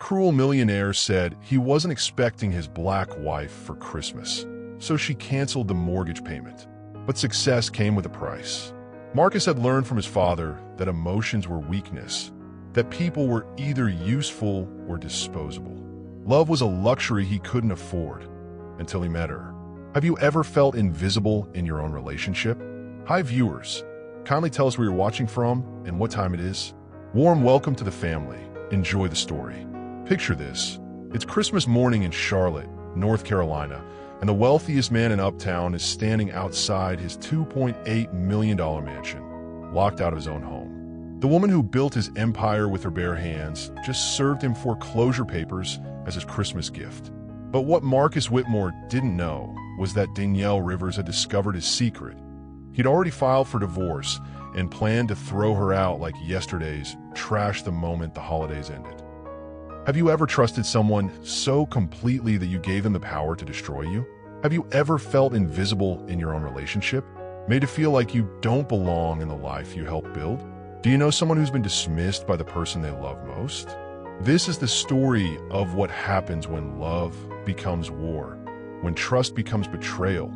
cruel millionaire said he wasn't expecting his black wife for Christmas, so she canceled the mortgage payment. But success came with a price. Marcus had learned from his father that emotions were weakness, that people were either useful or disposable. Love was a luxury he couldn't afford until he met her. Have you ever felt invisible in your own relationship? Hi viewers, kindly tell us where you're watching from and what time it is. Warm welcome to the family. Enjoy the story. Picture this. It's Christmas morning in Charlotte, North Carolina, and the wealthiest man in Uptown is standing outside his $2.8 million mansion, locked out of his own home. The woman who built his empire with her bare hands just served him foreclosure papers as his Christmas gift. But what Marcus Whitmore didn't know was that Danielle Rivers had discovered his secret. He'd already filed for divorce and planned to throw her out like yesterday's trash the moment the holidays ended. Have you ever trusted someone so completely that you gave them the power to destroy you? Have you ever felt invisible in your own relationship? Made to feel like you don't belong in the life you helped build? Do you know someone who's been dismissed by the person they love most? This is the story of what happens when love becomes war, when trust becomes betrayal,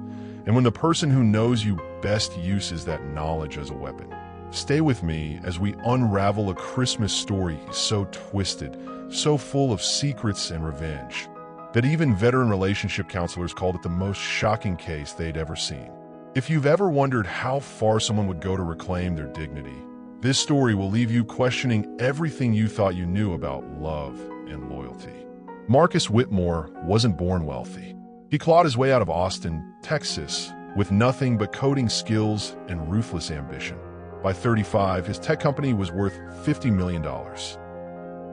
and when the person who knows you best uses that knowledge as a weapon. Stay with me as we unravel a Christmas story so twisted, so full of secrets and revenge, that even veteran relationship counselors called it the most shocking case they'd ever seen. If you've ever wondered how far someone would go to reclaim their dignity, this story will leave you questioning everything you thought you knew about love and loyalty. Marcus Whitmore wasn't born wealthy. He clawed his way out of Austin, Texas, with nothing but coding skills and ruthless ambition. By 35, his tech company was worth $50 million.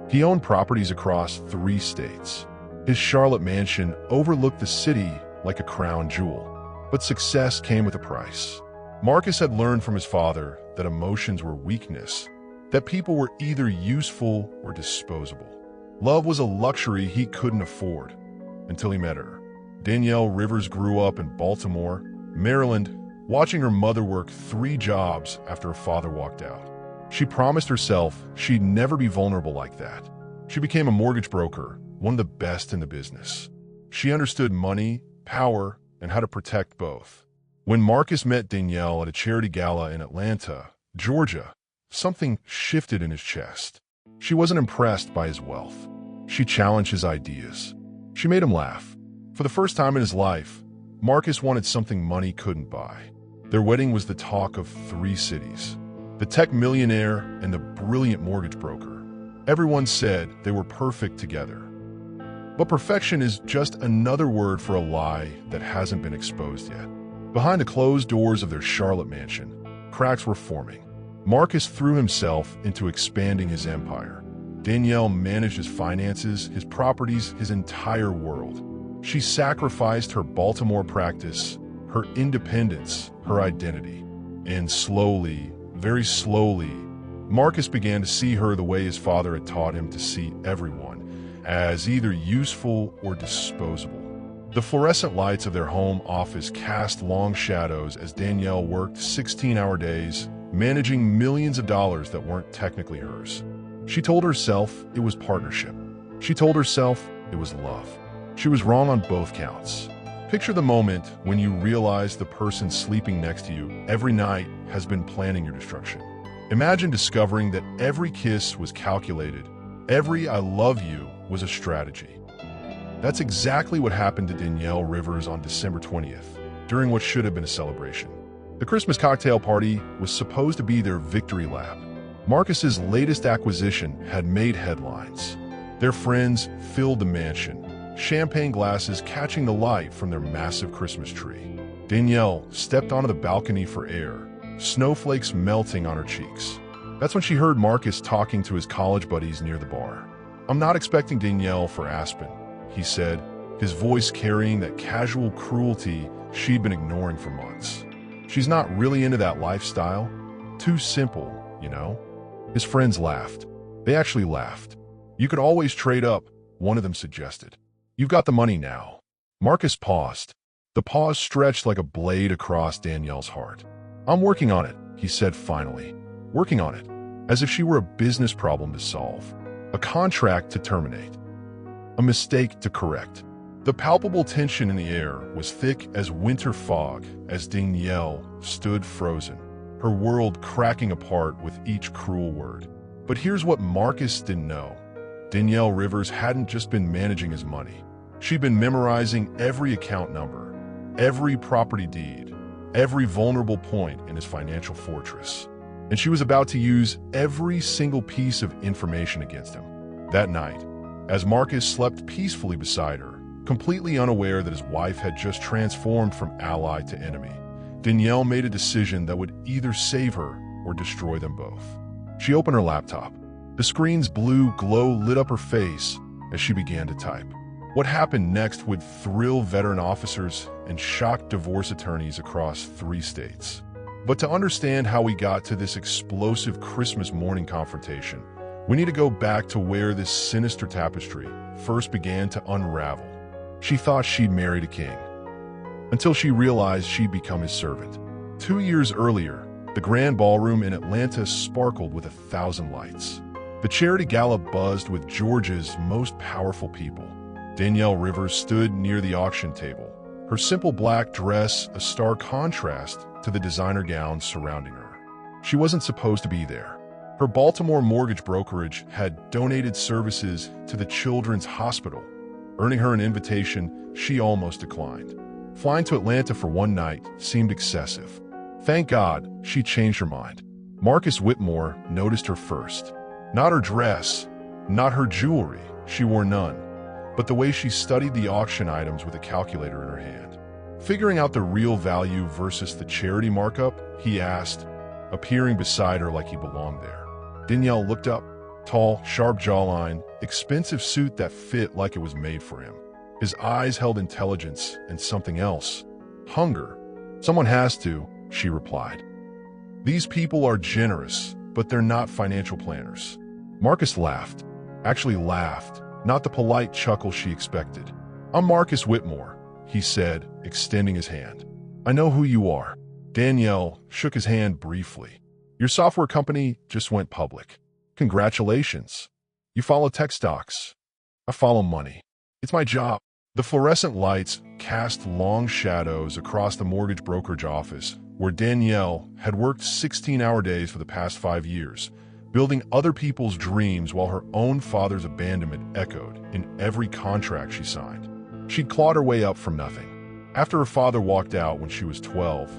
He owned properties across 3 states. His Charlotte mansion overlooked the city like a crown jewel. But success came with a price. Marcus had learned from his father that emotions were weakness, that people were either useful or disposable. Love was a luxury he couldn't afford until he met her. Danielle Rivers grew up in Baltimore, Maryland, watching her mother work 3 jobs after her father walked out. She promised herself she'd never be vulnerable like that. She became a mortgage broker, one of the best in the business. She understood money, power, and how to protect both. When Marcus met Danielle at a charity gala in Atlanta, Georgia, something shifted in his chest. She wasn't impressed by his wealth. She challenged his ideas. She made him laugh. For the first time in his life, Marcus wanted something money couldn't buy. Their wedding was the talk of 3 cities. The tech millionaire and the brilliant mortgage broker. Everyone said they were perfect together. But perfection is just another word for a lie that hasn't been exposed yet. Behind the closed doors of their Charlotte mansion, cracks were forming. Marcus threw himself into expanding his empire. Danielle managed his finances, his properties, his entire world. She sacrificed her Baltimore practice, her independence, her identity. And slowly, very slowly, Marcus began to see her the way his father had taught him to see everyone, as either useful or disposable. The fluorescent lights of their home office cast long shadows as Danielle worked 16-hour days, managing millions of dollars that weren't technically hers. She told herself it was partnership. She told herself it was love. She was wrong on both counts. Picture the moment when you realize the person sleeping next to you every night has been planning your destruction. Imagine discovering that every kiss was calculated. Every I love you was a strategy. That's exactly what happened to Danielle Rivers on December 20th, during what should have been a celebration. The Christmas cocktail party was supposed to be their victory lap. Marcus's latest acquisition had made headlines. Their friends filled the mansion, champagne glasses catching the light from their massive Christmas tree. Danielle stepped onto the balcony for air, snowflakes melting on her cheeks. That's when she heard Marcus talking to his college buddies near the bar. "I'm not expecting Danielle for Aspen," he said, his voice carrying that casual cruelty she'd been ignoring for months. "She's not really into that lifestyle. Too simple, you know?" His friends laughed. They actually laughed. "You could always trade up," one of them suggested. "You've got the money now." Marcus paused. The pause stretched like a blade across Danielle's heart. "I'm working on it," he said finally. "Working on it." As if she were a business problem to solve. A contract to terminate. a mistake to correct. The palpable tension in the air was thick as winter fog as Danielle stood frozen, her world cracking apart with each cruel word. But here's what Marcus didn't know. Danielle Rivers hadn't just been managing his money. She'd been memorizing every account number, every property deed, every vulnerable point in his financial fortress. And she was about to use every single piece of information against him. That night, as Marcus slept peacefully beside her, completely unaware that his wife had just transformed from ally to enemy, Danielle made a decision that would either save her or destroy them both. She opened her laptop. The screen's blue glow lit up her face as she began to type. What happened next would thrill veteran officers and shock divorce attorneys across 3 states. But to understand how we got to this explosive Christmas morning confrontation, we need to go back to where this sinister tapestry first began to unravel. She thought she'd married a king, until she realized she'd become his servant. 2 years earlier, the grand ballroom in Atlanta sparkled with 1,000 lights. The charity gala buzzed with Georgia's most powerful people. Danielle Rivers stood near the auction table, her simple black dress a stark contrast to the designer gowns surrounding her. She wasn't supposed to be there. Her Baltimore mortgage brokerage had donated services to the Children's Hospital, earning her an invitation she almost declined. Flying to Atlanta for one night seemed excessive. Thank God she changed her mind. Marcus Whitmore noticed her first. Not her dress, not her jewelry, she wore none, but the way she studied the auction items with a calculator in her hand. Figuring out the real value versus the charity markup, he asked, appearing beside her like he belonged there. Danielle looked up, tall, sharp jawline, expensive suit that fit like it was made for him. His eyes held intelligence and something else, hunger. Someone has to, she replied. These people are generous, but they're not financial planners. Marcus laughed, actually laughed, not the polite chuckle she expected. I'm Marcus Whitmore, he said, extending his hand. I know who you are. Danielle shook his hand briefly. Your software company just went public. Congratulations. You follow tech stocks. I follow money. It's my job. The fluorescent lights cast long shadows across the mortgage brokerage office, where Danielle had worked 16-hour days for the past 5 years, building other people's dreams while her own father's abandonment echoed in every contract she signed. She'd clawed her way up from nothing. After her father walked out when she was 12,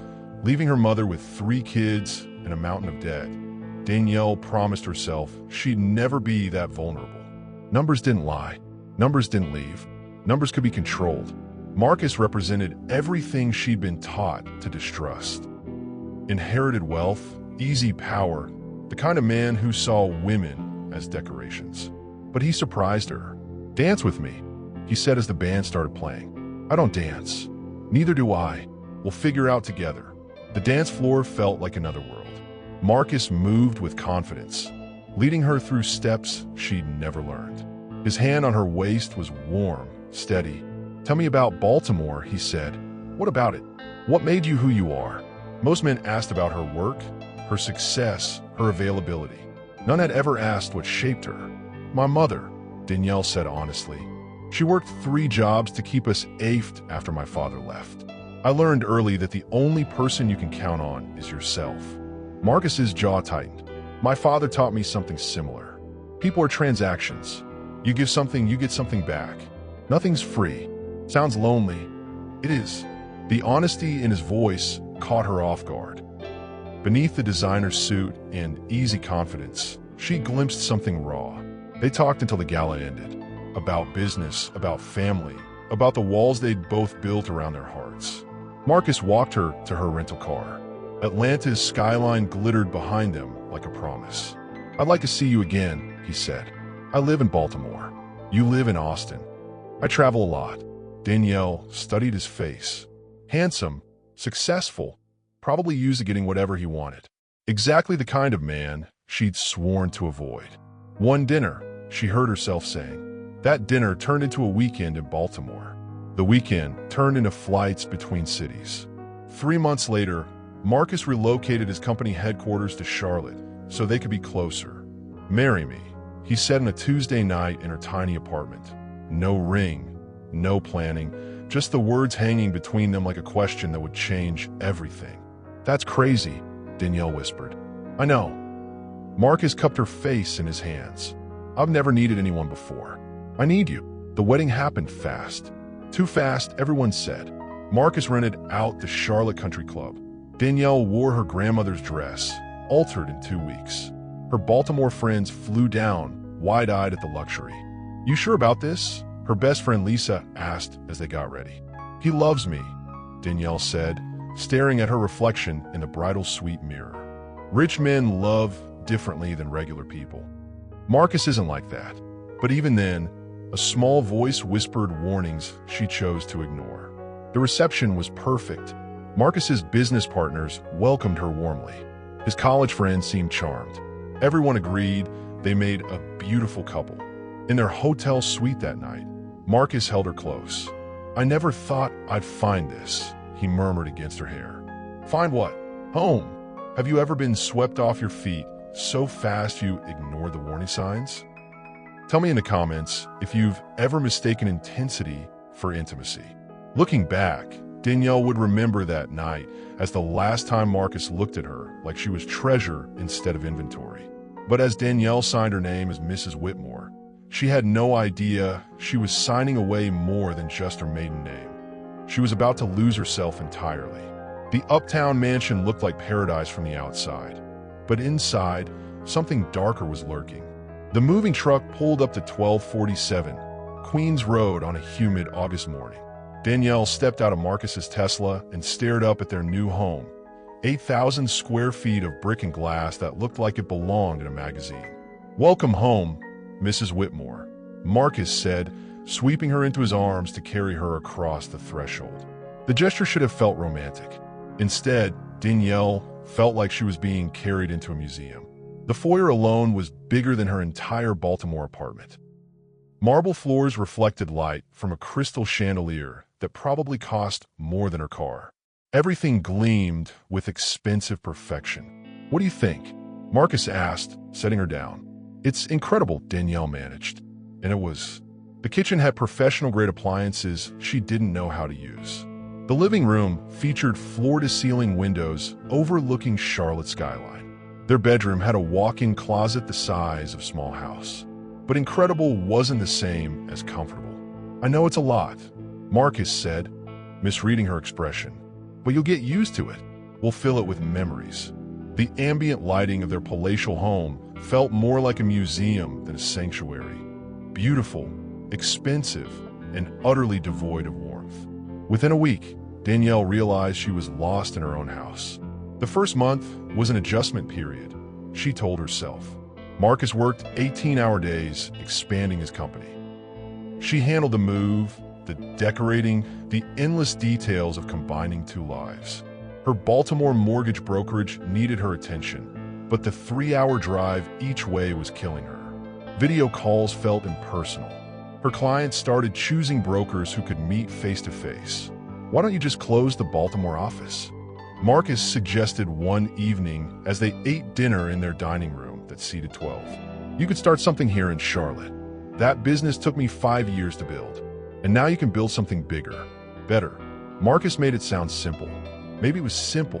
leaving her mother with 3 kids and a mountain of debt, Danielle promised herself she'd never be that vulnerable. Numbers didn't lie. Numbers didn't leave. Numbers could be controlled. Marcus represented everything she'd been taught to distrust. Inherited wealth, easy power, the kind of man who saw women as decorations. But he surprised her. Dance with me, he said as the band started playing. I don't dance. Neither do I. We'll figure out together. The dance floor felt like another world. Marcus moved with confidence, leading her through steps she'd never learned. His hand on her waist was warm, steady. Tell me about Baltimore, he said. What about it? What made you who you are? Most men asked about her work, her success, her availability. None had ever asked what shaped her. My mother, Danielle said honestly. She worked 3 jobs to keep us afed after my father left. I learned early that the only person you can count on is yourself. Marcus's jaw tightened. My father taught me something similar. People are transactions. You give something, you get something back. Nothing's free. Sounds lonely. It is. The honesty in his voice caught her off guard. Beneath the designer suit and easy confidence, she glimpsed something raw. They talked until the gala ended. About business, about family, about the walls they'd both built around their hearts. Marcus walked her to her rental car. Atlanta's skyline glittered behind them like a promise. I'd like to see you again, he said. I live in Baltimore. You live in Austin. I travel a lot. Danielle studied his face. Handsome, successful, probably used to getting whatever he wanted. Exactly the kind of man she'd sworn to avoid. One dinner, she heard herself saying. That dinner turned into a weekend in Baltimore. The weekend turned into flights between cities. 3 months later, Marcus relocated his company headquarters to Charlotte so they could be closer. Marry me, he said on a Tuesday night in her tiny apartment. No ring, no planning, just the words hanging between them like a question that would change everything. "That's crazy," Danielle whispered. "I know." Marcus cupped her face in his hands. "I've never needed anyone before. I need you." The wedding happened fast. Too fast, everyone said. Marcus rented out the Charlotte Country Club. Danielle wore her grandmother's dress, altered in 2 weeks. Her Baltimore friends flew down, wide-eyed at the luxury. "You sure about this?" her best friend Lisa asked as they got ready. "He loves me," Danielle said, staring at her reflection in the bridal suite mirror. Rich men love differently than regular people. Marcus isn't like that. But even then, a small voice whispered warnings she chose to ignore. The reception was perfect. Marcus's business partners welcomed her warmly. His college friends seemed charmed. Everyone agreed they made a beautiful couple. In their hotel suite that night, Marcus held her close. "I never thought I'd find this," he murmured against her hair. "Find what?" "Home. Have you ever been swept off your feet so fast you ignored the warning signs? Tell me in the comments if you've ever mistaken intensity for intimacy." Looking back, Danielle would remember that night as the last time Marcus looked at her like she was treasure instead of inventory. But as Danielle signed her name as Mrs. Whitmore, she had no idea she was signing away more than just her maiden name. She was about to lose herself entirely. The uptown mansion looked like paradise from the outside, but inside, something darker was lurking. The moving truck pulled up to 1247 Queens Road on a humid August morning. Danielle stepped out of Marcus's Tesla and stared up at their new home, 8,000 square feet of brick and glass that looked like it belonged in a magazine. "Welcome home, Mrs. Whitmore," Marcus said, sweeping her into his arms to carry her across the threshold. The gesture should have felt romantic. Instead, Danielle felt like she was being carried into a museum. The foyer alone was bigger than her entire Baltimore apartment. Marble floors reflected light from a crystal chandelier that probably cost more than her car. Everything gleamed with expensive perfection. "What do you think?" Marcus asked, setting her down. "It's incredible," Danielle managed. And it was. The kitchen had professional-grade appliances she didn't know how to use. The living room featured floor-to-ceiling windows overlooking Charlotte's skyline. Their bedroom had a walk-in closet the size of a small house. But incredible wasn't the same as comfortable. "I know it's a lot," Marcus said, misreading her expression. "But you'll get used to it. We'll fill it with memories." The ambient lighting of their palatial home felt more like a museum than a sanctuary. Beautiful, expensive, and utterly devoid of warmth. Within a week, Danielle realized she was lost in her own house. The first month was an adjustment period, she told herself. Marcus worked 18-hour days, expanding his company. She handled the move, the decorating, the endless details of combining two lives. Her Baltimore mortgage brokerage needed her attention, but the 3-hour drive each way was killing her. Video calls felt impersonal. Her clients started choosing brokers who could meet face-to-face. "Why don't you just close the Baltimore office?" Marcus suggested one evening as they ate dinner in their dining room that seated 12. "You could start something here in Charlotte. That business took me 5 years to build. And now you can build something bigger, better." Marcus made it sound simple. Maybe it was simple.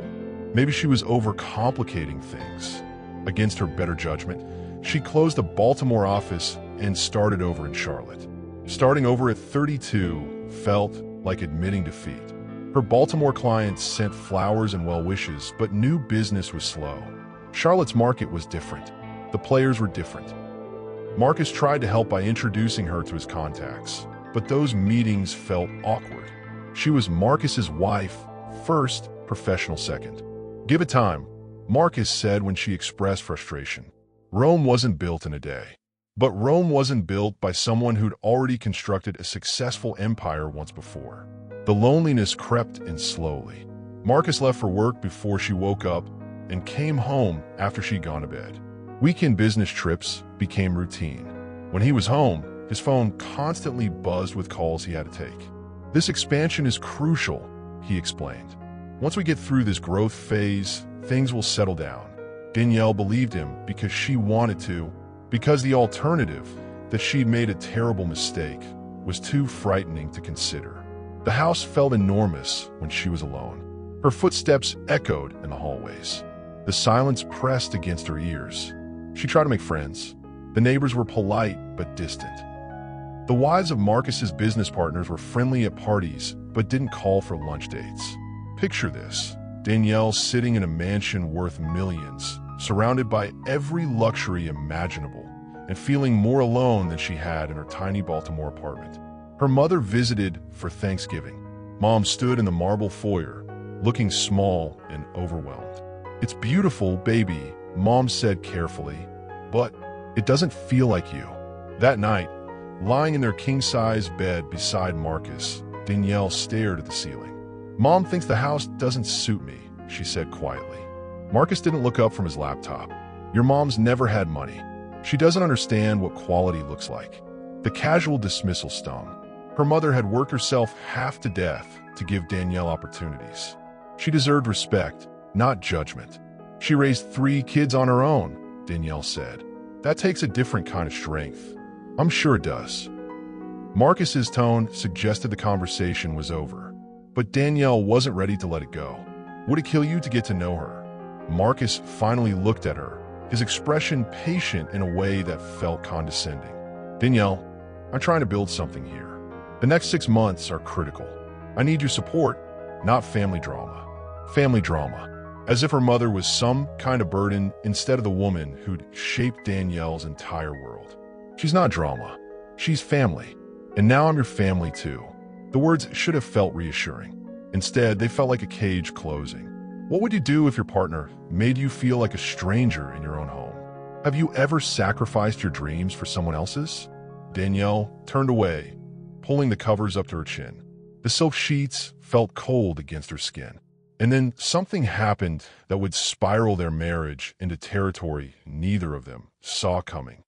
Maybe she was overcomplicating things. Against her better judgment, she closed the Baltimore office and started over in Charlotte. Starting over at 32 felt like admitting defeat. Her Baltimore clients sent flowers and well wishes, but new business was slow. Charlotte's market was different. The players were different. Marcus tried to help by introducing her to his contacts, but those meetings felt awkward. She was Marcus's wife first, professional second. "Give it time," Marcus said when she expressed frustration. Rome wasn't built in a day. But Rome wasn't built by someone who'd already constructed a successful empire once before. The loneliness crept in slowly. Marcus left for work before she woke up and came home after she'd gone to bed. Weekend business trips became routine. When he was home, his phone constantly buzzed with calls he had to take. "This expansion is crucial," he explained. "Once we get through this growth phase, things will settle down." Danielle believed him because she wanted to, because the alternative, that she'd made a terrible mistake, was too frightening to consider. The house felt enormous when she was alone. Her footsteps echoed in the hallways. The silence pressed against her ears. She tried to make friends. The neighbors were polite but distant. The wives of Marcus's business partners were friendly at parties but didn't call for lunch dates. Picture this: Danielle sitting in a mansion worth millions, surrounded by every luxury imaginable, and feeling more alone than she had in her tiny Baltimore apartment. Her mother visited for Thanksgiving. Mom stood in the marble foyer, looking small and overwhelmed. "It's beautiful, baby," Mom said carefully, "but it doesn't feel like you." That night, lying in their king-size bed beside Marcus, Danielle stared at the ceiling. "Mom thinks the house doesn't suit me," she said quietly. Marcus didn't look up from his laptop. "Your mom's never had money. She doesn't understand what quality looks like." The casual dismissal stung. Her mother had worked herself half to death to give Danielle opportunities. She deserved respect, not judgment. "She raised 3 kids on her own," Danielle said. "That takes a different kind of strength." "I'm sure it does." Marcus's tone suggested the conversation was over, but Danielle wasn't ready to let it go. "Would it kill you to get to know her?" Marcus finally looked at her, his expression patient in a way that felt condescending. "Danielle, I'm trying to build something here. The next 6 months are critical. I need your support, not family drama." Family drama. As if her mother was some kind of burden instead of the woman who'd shaped Danielle's entire world. "She's not drama. She's family. And now I'm your family too." The words should have felt reassuring. Instead, they felt like a cage closing. What would you do if your partner made you feel like a stranger in your own home? Have you ever sacrificed your dreams for someone else's? Danielle turned away, pulling the covers up to her chin. The silk sheets felt cold against her skin. And then something happened that would spiral their marriage into territory neither of them saw coming.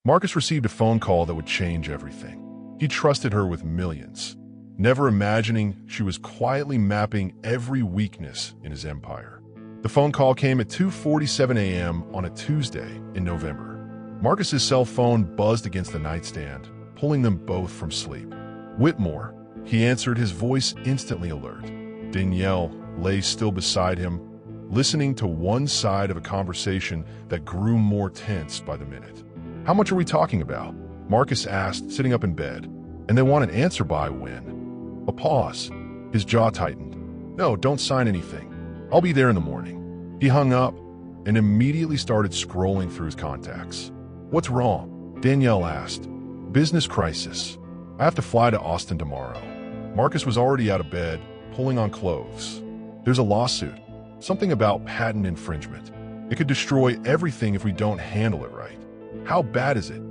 Marcus received a phone call that would change everything. He trusted her with millions, never imagining she was quietly mapping every weakness in his empire. The phone call came at 2:47 a.m. on a Tuesday in November. Marcus's cell phone buzzed against the nightstand, pulling them both from sleep. "Whitmore," he answered, his voice instantly alert. Danielle lay still beside him, listening to one side of a conversation that grew more tense by the minute. "How much are we talking about?" Marcus asked, sitting up in bed. "And they want an answer by when?" A pause. His jaw tightened. "No, don't sign anything. I'll be there in the morning." He hung up and immediately started scrolling through his contacts. "What's wrong?" Danielle asked. "Business crisis. I have to fly to Austin tomorrow." Marcus was already out of bed, pulling on clothes. "There's a lawsuit. Something about patent infringement. It could destroy everything if we don't handle it right." "How bad is it?"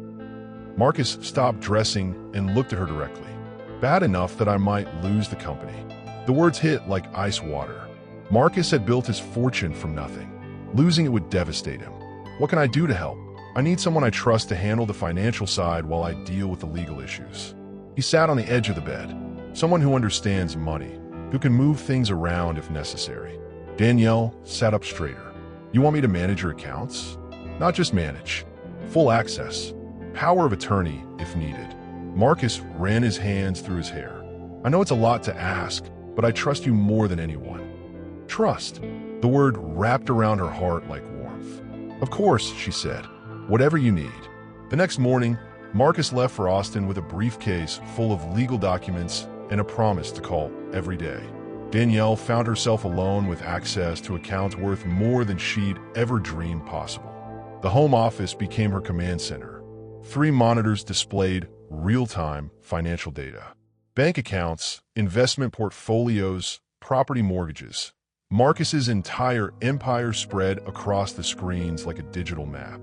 Marcus stopped dressing and looked at her directly. "Bad enough that I might lose the company." The words hit like ice water. Marcus had built his fortune from nothing. Losing it would devastate him. "What can I do to help?" "I need someone I trust to handle the financial side while I deal with the legal issues." He sat on the edge of the bed. Someone who understands money, who can move things around if necessary. Danielle sat up straighter. "You want me to manage your accounts?" "Not just manage. Full access. Power of attorney if needed." Marcus ran his hands through his hair. "I know it's a lot to ask, but I trust you more than anyone." Trust. The word wrapped around her heart like warmth. "Of course," she said. "Whatever you need." The next morning, Marcus left for Austin with a briefcase full of legal documents and a promise to call every day. Danielle found herself alone with access to accounts worth more than she'd ever dreamed possible. The home office became her command center. 3 monitors displayed real-time financial data. Bank accounts, investment portfolios, property mortgages. Marcus's entire empire spread across the screens like a digital map.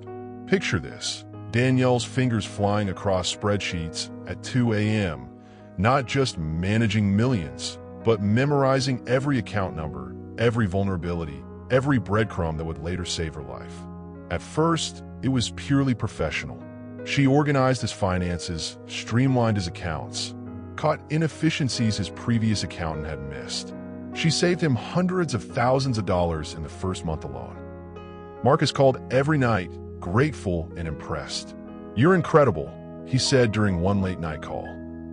Picture this: Danielle's fingers flying across spreadsheets at 2 a.m., not just managing millions, but memorizing every account number, every vulnerability, every breadcrumb that would later save her life. At first, it was purely professional. She organized his finances, streamlined his accounts, caught inefficiencies his previous accountant had missed. She saved him hundreds of thousands of dollars in the first month alone. Marcus called every night, grateful and impressed. "You're incredible," he said during one late-night call.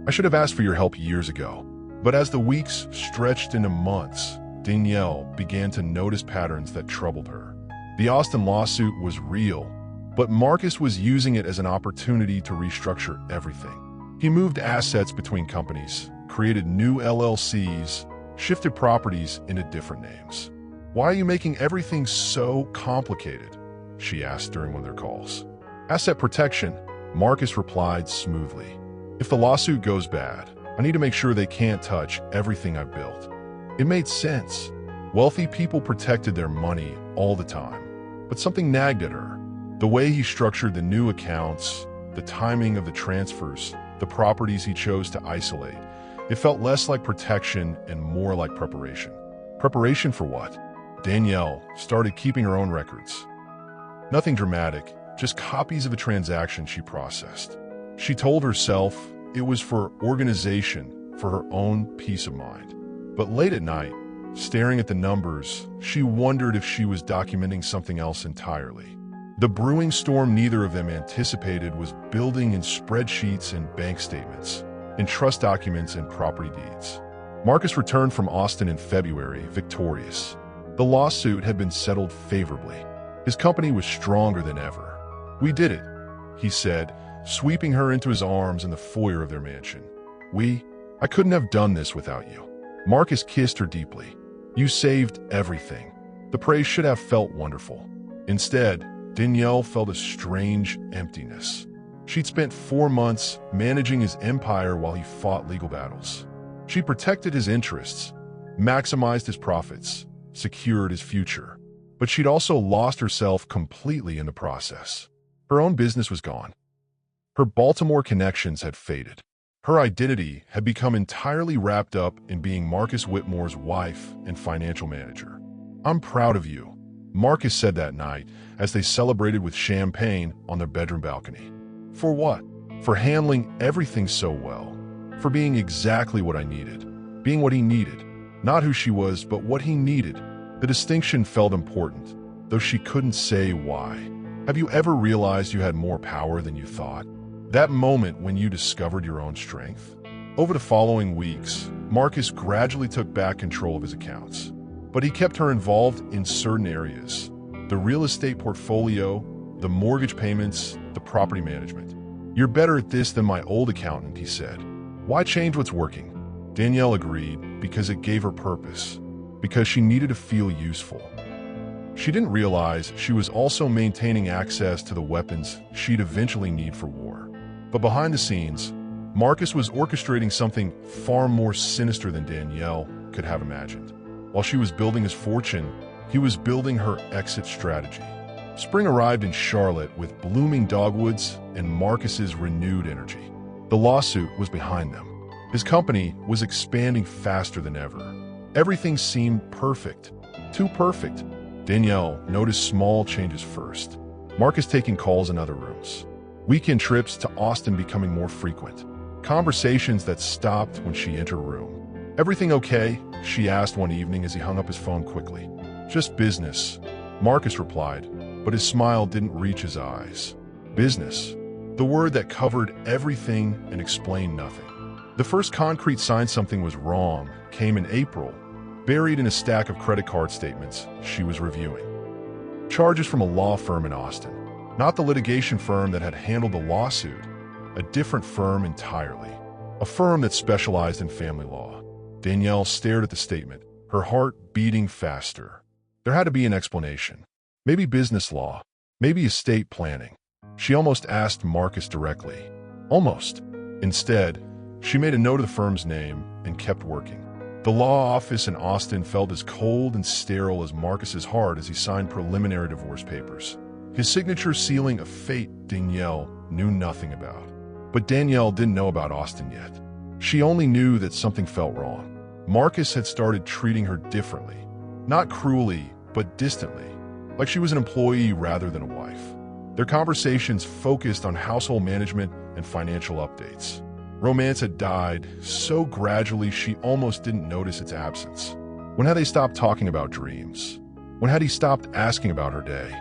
I should have asked for your help years ago. But as the weeks stretched into months, Danielle began to notice patterns that troubled her. The Austin lawsuit was real, but Marcus was using it as an opportunity to restructure everything. He moved assets between companies, created new LLCs, shifted properties into different names. "Why are you making everything so complicated?" she asked during one of their calls. "Asset protection," Marcus replied smoothly. "If the lawsuit goes bad, I need to make sure they can't touch everything I've built." It made sense. Wealthy people protected their money all the time, but something nagged at her. The way he structured the new accounts, the timing of the transfers, the properties he chose to isolate, it felt less like protection and more like preparation. Preparation for what? Danielle started keeping her own records. Nothing dramatic, just copies of a transaction she processed. She told herself it was for organization, for her own peace of mind. But late at night, staring at the numbers, she wondered if she was documenting something else entirely. The brewing storm neither of them anticipated was building in spreadsheets and bank statements, in trust documents and property deeds. Marcus returned from Austin in February, victorious. The lawsuit had been settled favorably. His company was stronger than ever. "We did it," he said, sweeping her into his arms in the foyer of their mansion. I couldn't have done this without you." Marcus kissed her deeply. "You saved everything." The praise should have felt wonderful. Instead, Danielle felt a strange emptiness. She'd spent 4 months managing his empire while he fought legal battles. She protected his interests, maximized his profits, secured his future. But she'd also lost herself completely in the process. Her own business was gone. Her Baltimore connections had faded. Her identity had become entirely wrapped up in being Marcus Whitmore's wife and financial manager. "I'm proud of you," Marcus said that night as they celebrated with champagne on their bedroom balcony. "For what?" "For handling everything so well. For being exactly what I needed. Being what he needed. Not who she was, but what he needed." The distinction felt important, though she couldn't say why. Have you ever realized you had more power than you thought? That moment when you discovered your own strength? Over the following weeks, Marcus gradually took back control of his accounts. But he kept her involved in certain areas. The real estate portfolio, the mortgage payments, the property management. "You're better at this than my old accountant," he said. "Why change what's working?" Danielle agreed because it gave her purpose, because she needed to feel useful. She didn't realize she was also maintaining access to the weapons she'd eventually need for war. But behind the scenes, Marcus was orchestrating something far more sinister than Danielle could have imagined. While she was building his fortune, he was building her exit strategy. Spring arrived in Charlotte with blooming dogwoods and Marcus's renewed energy. The lawsuit was behind them. His company was expanding faster than ever. Everything seemed perfect. Too perfect. Danielle noticed small changes first. Marcus taking calls in other rooms. Weekend trips to Austin becoming more frequent. Conversations that stopped when she entered a room. "Everything okay?" she asked one evening as he hung up his phone quickly. "Just business," Marcus replied, but his smile didn't reach his eyes. Business. The word that covered everything and explained nothing. The first concrete sign something was wrong came in April, buried in a stack of credit card statements she was reviewing. Charges from a law firm in Austin. Not the litigation firm that had handled the lawsuit, a different firm entirely. A firm that specialized in family law. Danielle stared at the statement, her heart beating faster. There had to be an explanation. Maybe business law, maybe estate planning. She almost asked Marcus directly. Almost. Instead, she made a note of the firm's name and kept working. The law office in Austin felt as cold and sterile as Marcus's heart as he signed preliminary divorce papers. His signature sealing a fate Danielle knew nothing about. But Danielle didn't know about Austin yet. She only knew that something felt wrong. Marcus had started treating her differently. Not cruelly, but distantly. Like she was an employee rather than a wife. Their conversations focused on household management and financial updates. Romance had died so gradually she almost didn't notice its absence. When had they stopped talking about dreams? When had he stopped asking about her day?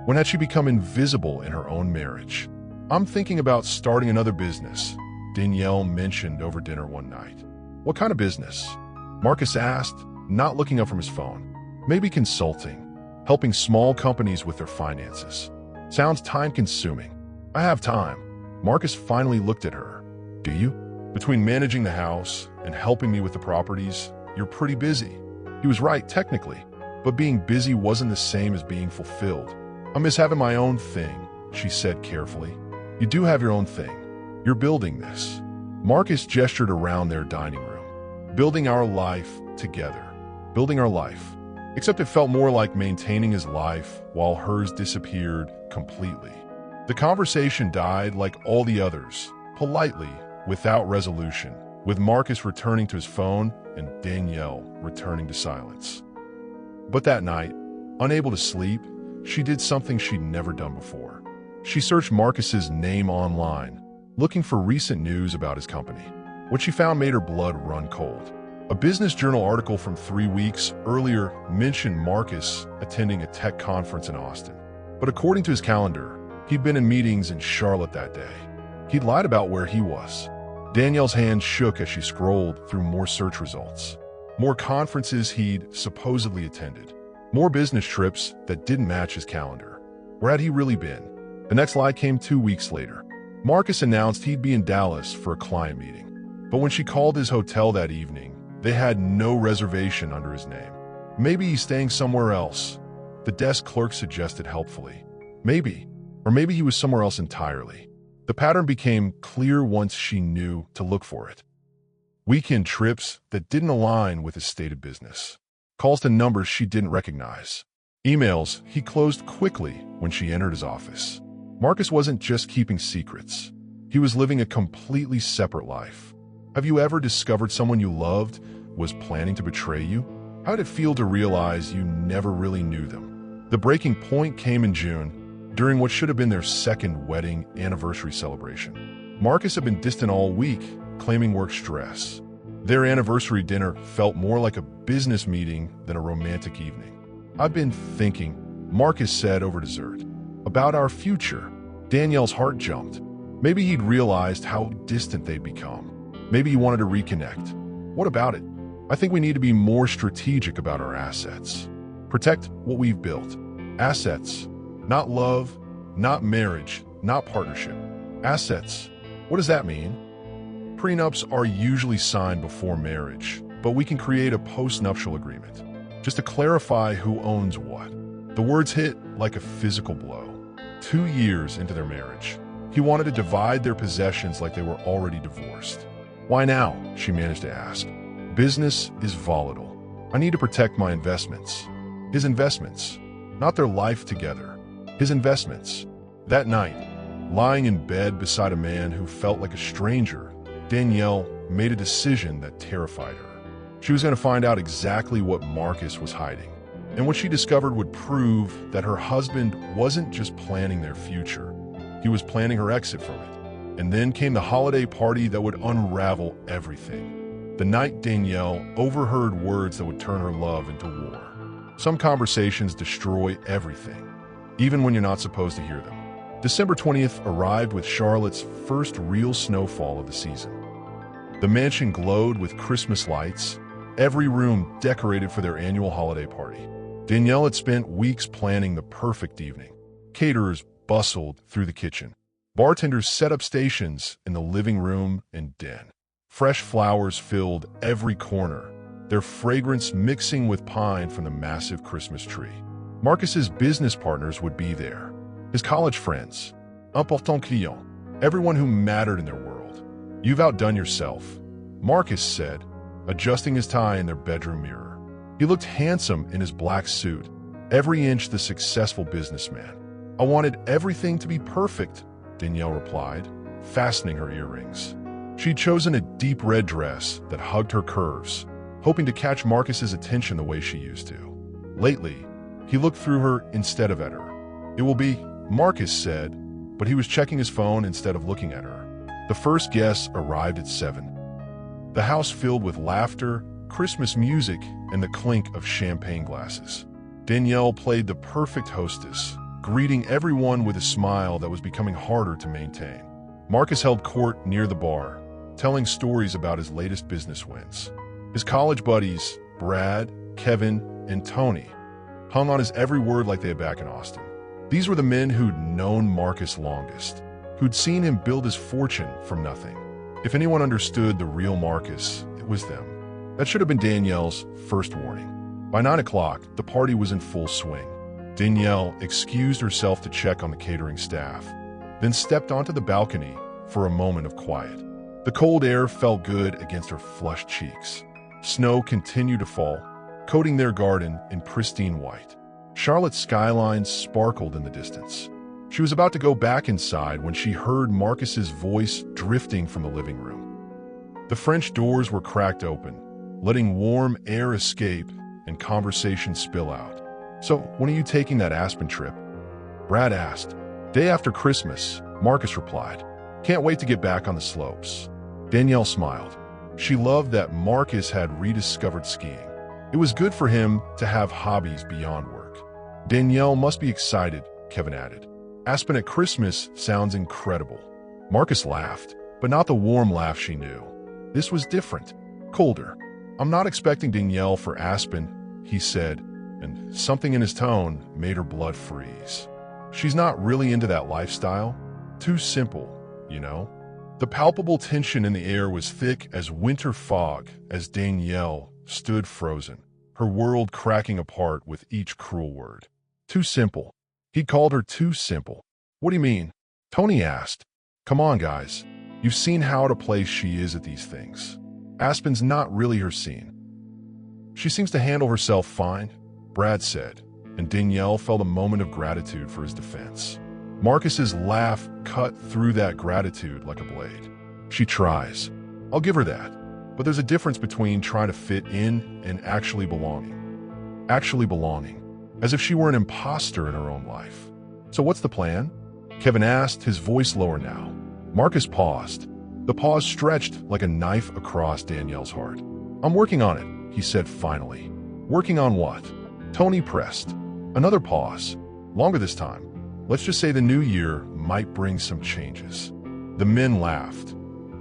When had she become invisible in her own marriage? "I'm thinking about starting another business," Danielle mentioned over dinner one night. "What kind of business?" Marcus asked, not looking up from his phone. "Maybe consulting, helping small companies with their finances. Sounds time-consuming." "I have time." Marcus finally looked at her. "Do you? Between managing the house and helping me with the properties, you're pretty busy." He was right, technically, but being busy wasn't the same as being fulfilled. "I miss having my own thing," she said carefully. "You do have your own thing. You're building this." Marcus gestured around their dining room. "Building our life together. Building our life." Except it felt more like maintaining his life while hers disappeared completely. The conversation died like all the others, politely, without resolution, with Marcus returning to his phone and Danielle returning to silence. But that night, unable to sleep, she did something she'd never done before. She searched Marcus's name online, looking for recent news about his company. What she found made her blood run cold. A Business Journal article from 3 weeks earlier mentioned Marcus attending a tech conference in Austin. But according to his calendar, he'd been in meetings in Charlotte that day. He'd lied about where he was. Danielle's hand shook as she scrolled through more search results. More conferences he'd supposedly attended. More business trips that didn't match his calendar. Where had he really been? The next lie came 2 weeks later. Marcus announced he'd be in Dallas for a client meeting. But when she called his hotel that evening, they had no reservation under his name. "Maybe he's staying somewhere else," the desk clerk suggested helpfully. Maybe. Or maybe he was somewhere else entirely. The pattern became clear once she knew to look for it. Weekend trips that didn't align with his stated business. Calls to numbers she didn't recognize. Emails he closed quickly when she entered his office. Marcus wasn't just keeping secrets. He was living a completely separate life. Have you ever discovered someone you loved was planning to betray you? How did it feel to realize you never really knew them? The breaking point came in June, during what should have been their second wedding anniversary celebration. Marcus had been distant all week, claiming work stress. Their anniversary dinner felt more like a business meeting than a romantic evening. "I've been thinking," Marcus said over dessert, "about our future." Danielle's heart jumped. Maybe he'd realized how distant they'd become. Maybe he wanted to reconnect. "What about it?" "I think we need to be more strategic about our assets. Protect what we've built. Assets. Not love, not marriage, not partnership. Assets. What does that mean?" Prenups are usually signed before marriage, but we can create a post-nuptial agreement, just to clarify who owns what. The words hit like a physical blow. 2 years into their marriage, he wanted to divide their possessions like they were already divorced. "Why now?" she managed to ask. "Business is volatile. I need to protect my investments." His investments, not their life together. His investments. That night, lying in bed beside a man who felt like a stranger, Danielle made a decision that terrified her. She was going to find out exactly what Marcus was hiding. And what she discovered would prove that her husband wasn't just planning their future. He was planning her exit from it. And then came the holiday party that would unravel everything. The night Danielle overheard words that would turn her love into war. Some conversations destroy everything, even when you're not supposed to hear them. December 20th arrived with Charlotte's first real snowfall of the season. The mansion glowed with Christmas lights, every room decorated for their annual holiday party. Danielle had spent weeks planning the perfect evening. Caterers bustled through the kitchen. Bartenders set up stations in the living room and den. Fresh flowers filled every corner, their fragrance mixing with pine from the massive Christmas tree. Marcus's business partners would be there. His college friends, important client, everyone who mattered in their world. "You've outdone yourself," Marcus said, adjusting his tie in their bedroom mirror. He looked handsome in his black suit, every inch the successful businessman. "I wanted everything to be perfect," Danielle replied, fastening her earrings. She'd chosen a deep red dress that hugged her curves, hoping to catch Marcus's attention the way she used to. Lately, he looked through her instead of at her. "It will be," Marcus said, but he was checking his phone instead of looking at her. The first guests arrived at 7. The house filled with laughter, Christmas music, and the clink of champagne glasses. Danielle played the perfect hostess, greeting everyone with a smile that was becoming harder to maintain. Marcus held court near the bar, telling stories about his latest business wins. His college buddies, Brad, Kevin, and Tony, hung on his every word like they had back in Austin. These were the men who'd known Marcus longest, who'd seen him build his fortune from nothing. If anyone understood the real Marcus, it was them. That should have been Danielle's first warning. By 9 o'clock, the party was in full swing. Danielle excused herself to check on the catering staff, then stepped onto the balcony for a moment of quiet. The cold air felt good against her flushed cheeks. Snow continued to fall, coating their garden in pristine white. Charlotte's skyline sparkled in the distance. She was about to go back inside when she heard Marcus's voice drifting from the living room. The French doors were cracked open, letting warm air escape and conversation spill out. "So, when are you taking that Aspen trip?" Brad asked. "Day after Christmas," Marcus replied. "Can't wait to get back on the slopes." Danielle smiled. She loved that Marcus had rediscovered skiing. It was good for him to have hobbies beyond work. "Danielle must be excited," Kevin added. "Aspen at Christmas sounds incredible." Marcus laughed, but not the warm laugh she knew. This was different, colder. "I'm not expecting Danielle for Aspen," he said, and something in his tone made her blood freeze. "She's not really into that lifestyle. Too simple, you know?" The palpable tension in the air was thick as winter fog as Danielle stood frozen, her world cracking apart with each cruel word. Too simple. He called her too simple. "What do you mean?" Tony asked. "Come on, guys. You've seen how out of place she is at these things. Aspen's not really her scene." "She seems to handle herself fine," Brad said, and Danielle felt a moment of gratitude for his defense. Marcus's laugh cut through that gratitude like a blade. "She tries. I'll give her that. But there's a difference between trying to fit in and actually belonging. Actually belonging. As if she were an imposter in her own life." "So what's the plan?" Kevin asked, his voice lower now. Marcus paused. The pause stretched like a knife across Danielle's heart. "I'm working on it," he said finally. "Working on what?" Tony pressed. Another pause. Longer this time. "Let's just say the new year might bring some changes." The men laughed.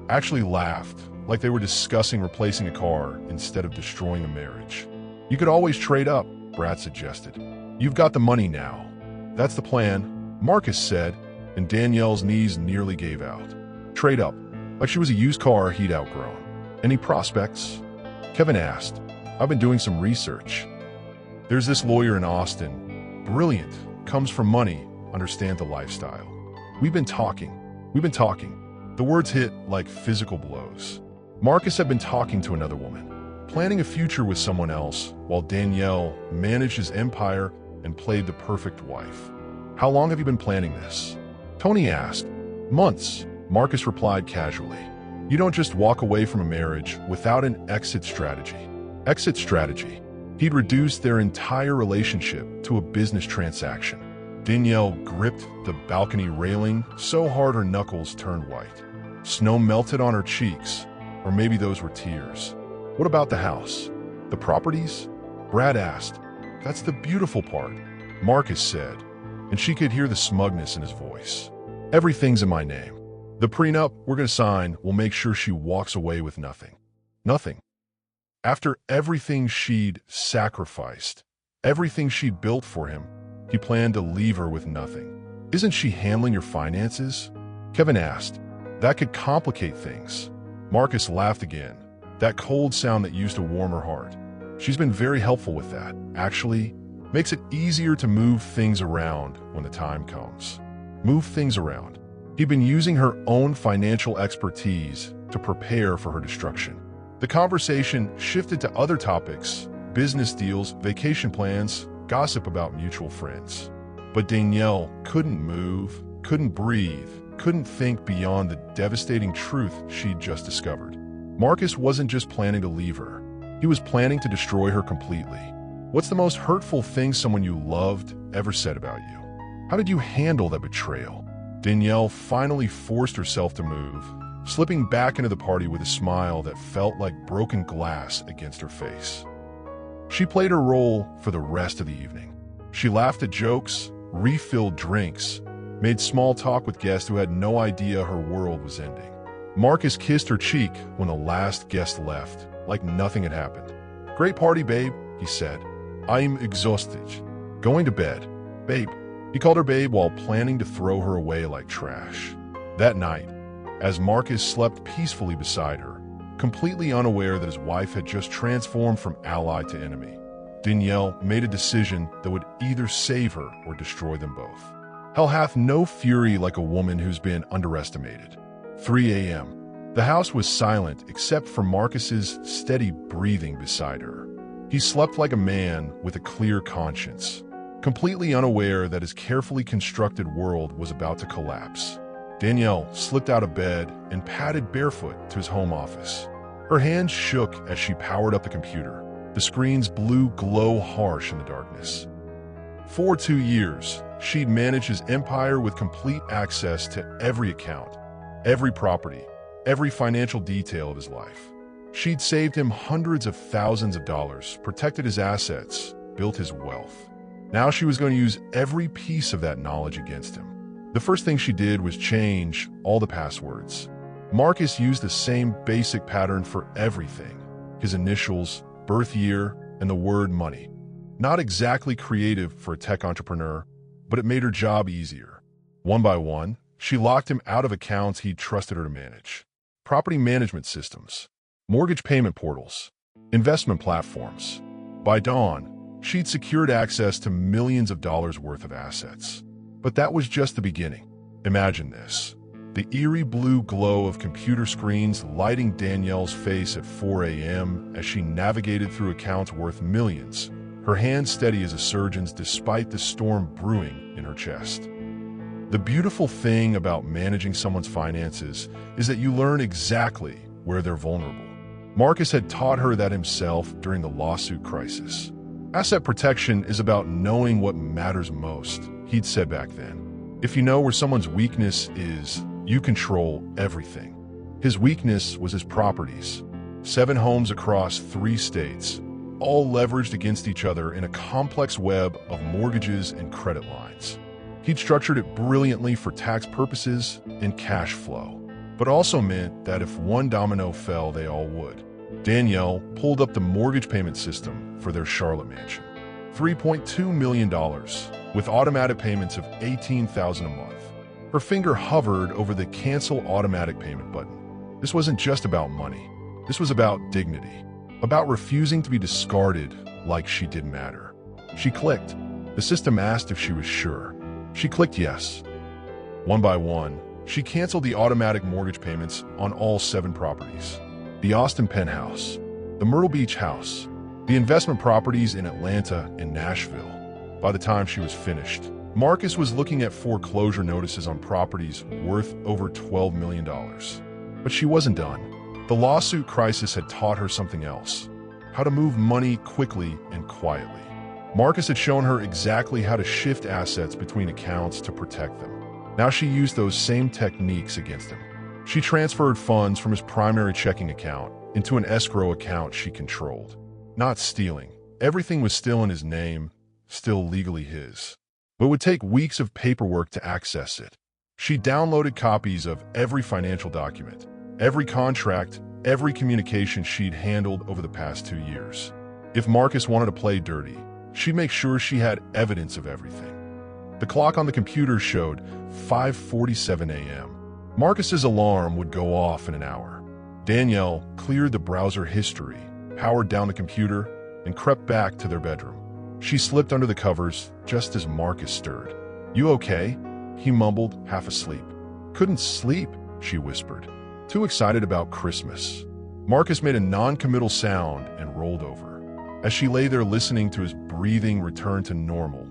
Actually laughed, like they were discussing replacing a car instead of destroying a marriage. "You could always trade up," Brad suggested. "You've got the money now." "That's the plan," Marcus said, and Danielle's knees nearly gave out. "Trade up," like she was a used car he'd outgrown. "Any prospects?" Kevin asked. "I've been doing some research. There's this lawyer in Austin. Brilliant. Comes from money. Understand the lifestyle. We've been talking. The words hit like physical blows. Marcus had been talking to another woman, planning a future with someone else, while Danielle managed his empire and played the perfect wife. "How long have you been planning this?" Tony asked. "Months," Marcus replied casually. "You don't just walk away from a marriage without an exit strategy." Exit strategy. He'd reduced their entire relationship to a business transaction. Danielle gripped the balcony railing so hard her knuckles turned white. Snow melted on her cheeks, or maybe those were tears. "What about the house? The properties?" Brad asked. "That's the beautiful part," Marcus said, and she could hear the smugness in his voice. "Everything's in my name. The prenup we're going to sign will make sure she walks away with nothing." Nothing. After everything she'd sacrificed, everything she'd built for him, he planned to leave her with nothing. "Isn't she handling your finances?" Kevin asked. "That could complicate things." Marcus laughed again, that cold sound that used to warm her heart. "She's been very helpful with that, actually. Makes it easier to move things around when the time comes." Move things around. He'd been using her own financial expertise to prepare for her destruction. The conversation shifted to other topics: business deals, vacation plans, gossip about mutual friends. But Danielle couldn't move, couldn't breathe, couldn't think beyond the devastating truth she'd just discovered. Marcus wasn't just planning to leave her. He was planning to destroy her completely. "What's the most hurtful thing someone you loved ever said about you? How did you handle that betrayal?" Danielle finally forced herself to move, slipping back into the party with a smile that felt like broken glass against her face. She played her role for the rest of the evening. She laughed at jokes, refilled drinks, made small talk with guests who had no idea her world was ending. Marcus kissed her cheek when the last guest left, like nothing had happened. "Great party, babe," he said. "I'm exhausted. Going to bed." "Babe." He called her babe while planning to throw her away like trash. That night, as Marcus slept peacefully beside her, completely unaware that his wife had just transformed from ally to enemy, Danielle made a decision that would either save her or destroy them both. Hell hath no fury like a woman who's been underestimated. 3 a.m. The house was silent except for Marcus's steady breathing beside her. He slept like a man with a clear conscience, completely unaware that his carefully constructed world was about to collapse. Danielle slipped out of bed and padded barefoot to his home office. Her hands shook as she powered up the computer, the screen's blue glow harsh in the darkness. For 2 years, she'd managed his empire with complete access to every account, every property, every financial detail of his life. She'd saved him hundreds of thousands of dollars, protected his assets, built his wealth. Now she was going to use every piece of that knowledge against him. The first thing she did was change all the passwords. Marcus used the same basic pattern for everything: his initials, birth year, and the word money. Not exactly creative for a tech entrepreneur, but it made her job easier. One by one, she locked him out of accounts he'd trusted her to manage. Property management systems, mortgage payment portals, investment platforms. By dawn, she'd secured access to millions of dollars worth of assets. But that was just the beginning. Imagine this: the eerie blue glow of computer screens lighting Danielle's face at 4 a.m. as she navigated through accounts worth millions, her hands steady as a surgeon's despite the storm brewing in her chest. The beautiful thing about managing someone's finances is that you learn exactly where they're vulnerable. Marcus had taught her that himself during the lawsuit crisis. Asset protection is about knowing what matters most, he'd said back then. If you know where someone's weakness is, you control everything. His weakness was his properties. 7 homes across 3 states, all leveraged against each other in a complex web of mortgages and credit lines. He'd structured it brilliantly for tax purposes and cash flow, but also meant that if one domino fell, they all would. Danielle pulled up the mortgage payment system for their Charlotte mansion. $3.2 million, with automatic payments of $18,000 a month. Her finger hovered over the cancel automatic payment button. This wasn't just about money. This was about dignity, about refusing to be discarded like she didn't matter. She clicked. The system asked if she was sure. She clicked yes. One by one, she canceled the automatic mortgage payments on all 7 properties. The Austin penthouse, the Myrtle Beach house, the investment properties in Atlanta and Nashville. By the time she was finished, Marcus was looking at foreclosure notices on properties worth over $12 million. But she wasn't done. The lawsuit crisis had taught her something else: how to move money quickly and quietly. Marcus had shown her exactly how to shift assets between accounts to protect them. Now she used those same techniques against him. She transferred funds from his primary checking account into an escrow account she controlled. Not stealing. Everything was still in his name, still legally his. But it would take weeks of paperwork to access it. She downloaded copies of every financial document, every contract, every communication she'd handled over the past 2 years. If Marcus wanted to play dirty, she'd make sure she had evidence of everything. The clock on the computer showed 5:47 a.m. Marcus's alarm would go off in an hour. Danielle cleared the browser history, powered down the computer, and crept back to their bedroom. She slipped under the covers just as Marcus stirred. "You okay?" he mumbled, half asleep. "Couldn't sleep," she whispered. "Too excited about Christmas." Marcus made a non-committal sound and rolled over. As she lay there listening to his breathing return to normal,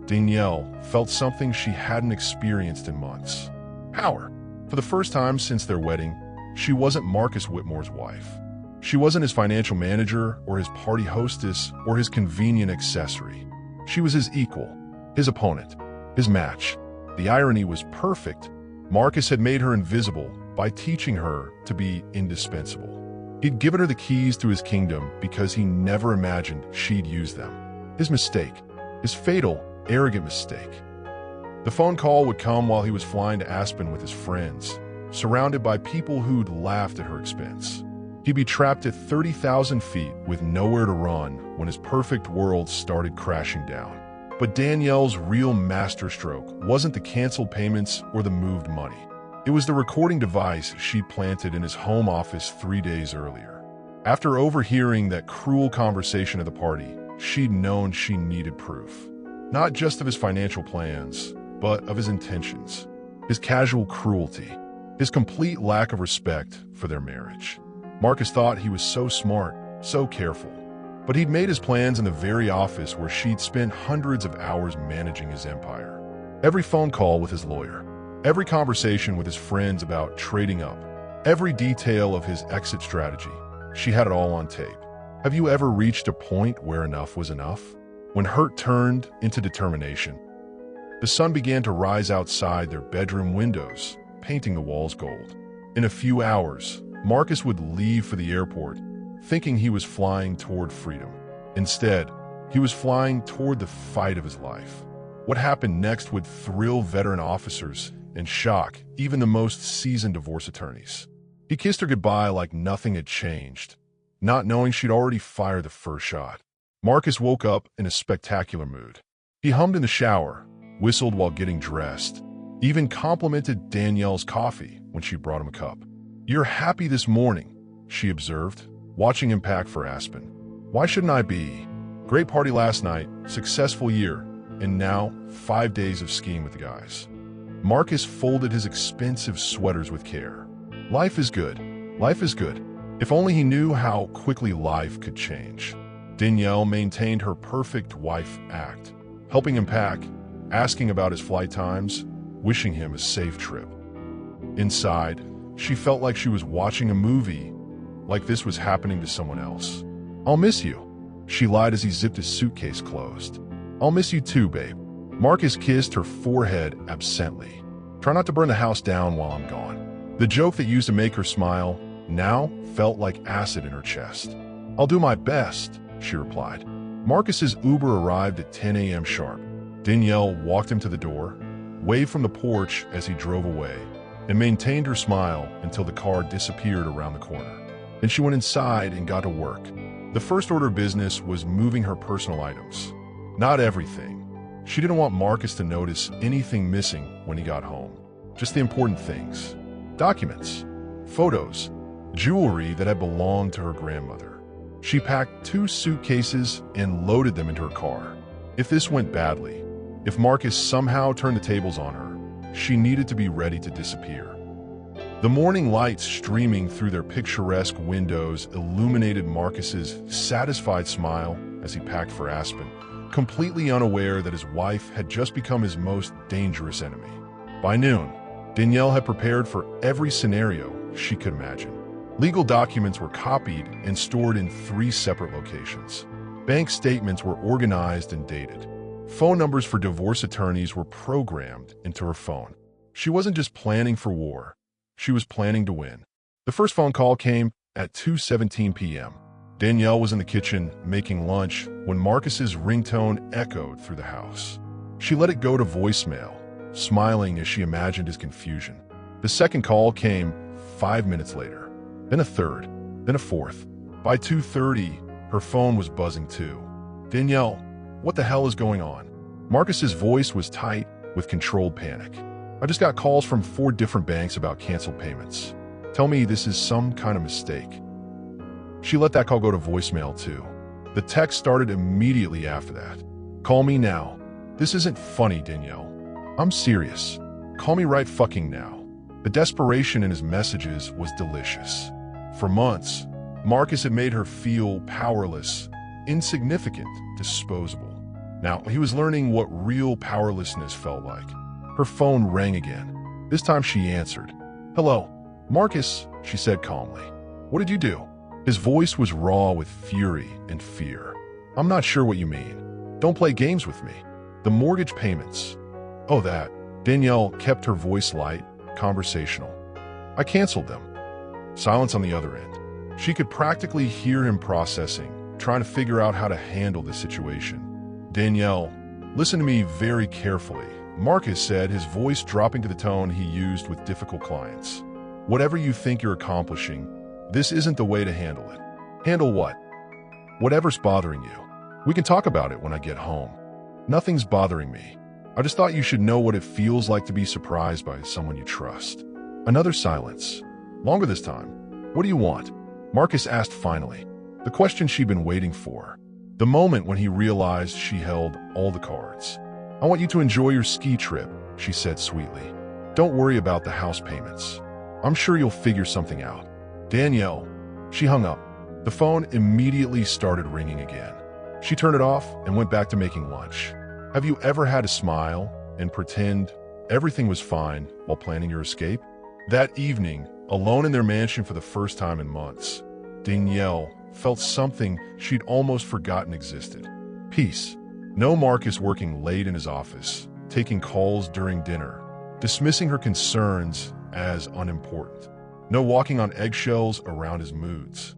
Danielle felt something she hadn't experienced in months: power. For the first time since their wedding, she wasn't Marcus Whitmore's wife. She wasn't his financial manager or his party hostess or his convenient accessory. She was his equal, his opponent, his match. The irony was perfect. Marcus had made her invisible by teaching her to be indispensable. He'd given her the keys to his kingdom because he never imagined she'd use them. His mistake, his fatal, arrogant mistake. The phone call would come while he was flying to Aspen with his friends, surrounded by people who'd laughed at her expense. He'd be trapped at 30,000 feet with nowhere to run when his perfect world started crashing down. But Danielle's real masterstroke wasn't the canceled payments or the moved money. It was the recording device she'd planted in his home office 3 days earlier. After overhearing that cruel conversation at the party, she'd known she needed proof. Not just of his financial plans, but of his intentions. His casual cruelty. His complete lack of respect for their marriage. Marcus thought he was so smart, so careful. But he'd made his plans in the very office where she'd spent hundreds of hours managing his empire. Every phone call with his lawyer. Every conversation with his friends about trading up. Every detail of his exit strategy. She had it all on tape. Have you ever reached a point where enough was enough? When hurt turned into determination. The sun began to rise outside their bedroom windows, painting the walls gold. In a few hours, Marcus would leave for the airport, thinking he was flying toward freedom. Instead, he was flying toward the fight of his life. What happened next would thrill veteran officers and shock even the most seasoned divorce attorneys. He kissed her goodbye like nothing had changed, not knowing she'd already fired the first shot. Marcus woke up in a spectacular mood. He hummed in the shower, whistled while getting dressed, even complimented Danielle's coffee when she brought him a cup. "You're happy this morning," she observed, watching him pack for Aspen. "Why shouldn't I be? Great party last night, successful year, and now 5 days of skiing with the guys." Marcus folded his expensive sweaters with care. Life is good. Life is good. If only he knew how quickly life could change. Danielle maintained her perfect wife act, helping him pack, asking about his flight times, wishing him a safe trip. Inside, she felt like she was watching a movie, like this was happening to someone else. "I'll miss you," she lied as he zipped his suitcase closed. "I'll miss you too, babe." Marcus kissed her forehead absently. "Try not to burn the house down while I'm gone." The joke that used to make her smile now felt like acid in her chest. "I'll do my best," she replied. Marcus's Uber arrived at 10 a.m. sharp. Danielle walked him to the door, waved from the porch as he drove away, and maintained her smile until the car disappeared around the corner. Then she went inside and got to work. The first order of business was moving her personal items. Not everything. She didn't want Marcus to notice anything missing when he got home. Just the important things. Documents, photos, jewelry that had belonged to her grandmother. She packed 2 suitcases and loaded them into her car. If this went badly, if Marcus somehow turned the tables on her, she needed to be ready to disappear. The morning lights streaming through their picturesque windows illuminated Marcus's satisfied smile as he packed for Aspen, completely unaware that his wife had just become his most dangerous enemy. By noon, Danielle had prepared for every scenario she could imagine. Legal documents were copied and stored in 3 separate locations. Bank statements were organized and dated. Phone numbers for divorce attorneys were programmed into her phone. She wasn't just planning for war. She was planning to win. The first phone call came at 2:17 p.m. Danielle was in the kitchen making lunch when Marcus's ringtone echoed through the house. She let it go to voicemail, smiling as she imagined his confusion. The second call came 5 minutes later, then a third, then a fourth. By 2:30, her phone was buzzing too. "Danielle, what the hell is going on?" Marcus's voice was tight with controlled panic. "I just got calls from 4 different banks about canceled payments. Tell me this is some kind of mistake." She let that call go to voicemail too. The text started immediately after that. "Call me now. This isn't funny, Danielle. I'm serious. Call me right fucking now." The desperation in his messages was delicious. For months, Marcus had made her feel powerless, insignificant, disposable. Now, he was learning what real powerlessness felt like. Her phone rang again. This time she answered. "Hello, Marcus," she said calmly. "What did you do?" His voice was raw with fury and fear. "I'm not sure what you mean. Don't play games with me. The mortgage payments." "Oh, that." Danielle kept her voice light, conversational. "I canceled them." Silence on the other end. She could practically hear him processing, trying to figure out how to handle the situation. "Danielle, listen to me very carefully," Marcus said, his voice dropping to the tone he used with difficult clients. Whatever you think you're accomplishing, this isn't the way to handle it. Handle what? Whatever's bothering you. We can talk about it when I get home. Nothing's bothering me. I just thought you should know what it feels like to be surprised by someone you trust. Another silence. Longer this time. What do you want? Marcus asked finally. The question she'd been waiting for. The moment when he realized she held all the cards. I want you to enjoy your ski trip, she said sweetly. Don't worry about the house payments. I'm sure you'll figure something out. Danielle. She hung up. The phone immediately started ringing again. She turned it off and went back to making lunch. Have you ever had to smile and pretend everything was fine while planning your escape? That evening, alone in their mansion for the first time in months, Danielle felt something she'd almost forgotten existed. Peace. No Marcus working late in his office, taking calls during dinner, dismissing her concerns as unimportant. No walking on eggshells around his moods.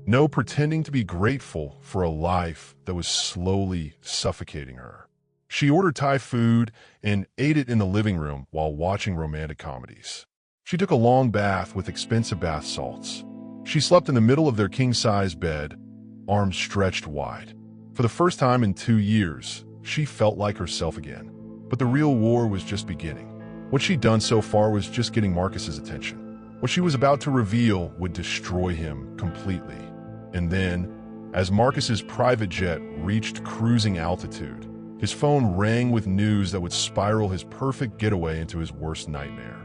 No pretending to be grateful for a life that was slowly suffocating her. She ordered Thai food and ate it in the living room while watching romantic comedies. She took a long bath with expensive bath salts. She slept in the middle of their king-size bed, arms stretched wide. For the first time in 2 years, she felt like herself again. But the real war was just beginning. What she'd done so far was just getting Marcus's attention. What she was about to reveal would destroy him completely. And then, as Marcus's private jet reached cruising altitude, his phone rang with news that would spiral his perfect getaway into his worst nightmare.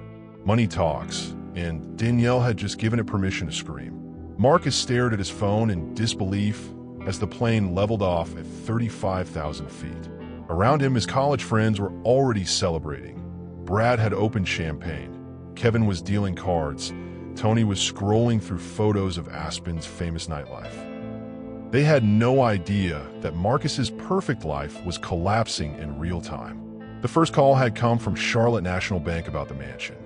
Money talks, and Danielle had just given it permission to scream. Marcus stared at his phone in disbelief as the plane leveled off at 35,000 feet. Around him, his college friends were already celebrating. Brad had opened champagne. Kevin was dealing cards. Tony was scrolling through photos of Aspen's famous nightlife. They had no idea that Marcus's perfect life was collapsing in real time. The first call had come from Charlotte National Bank about the mansion.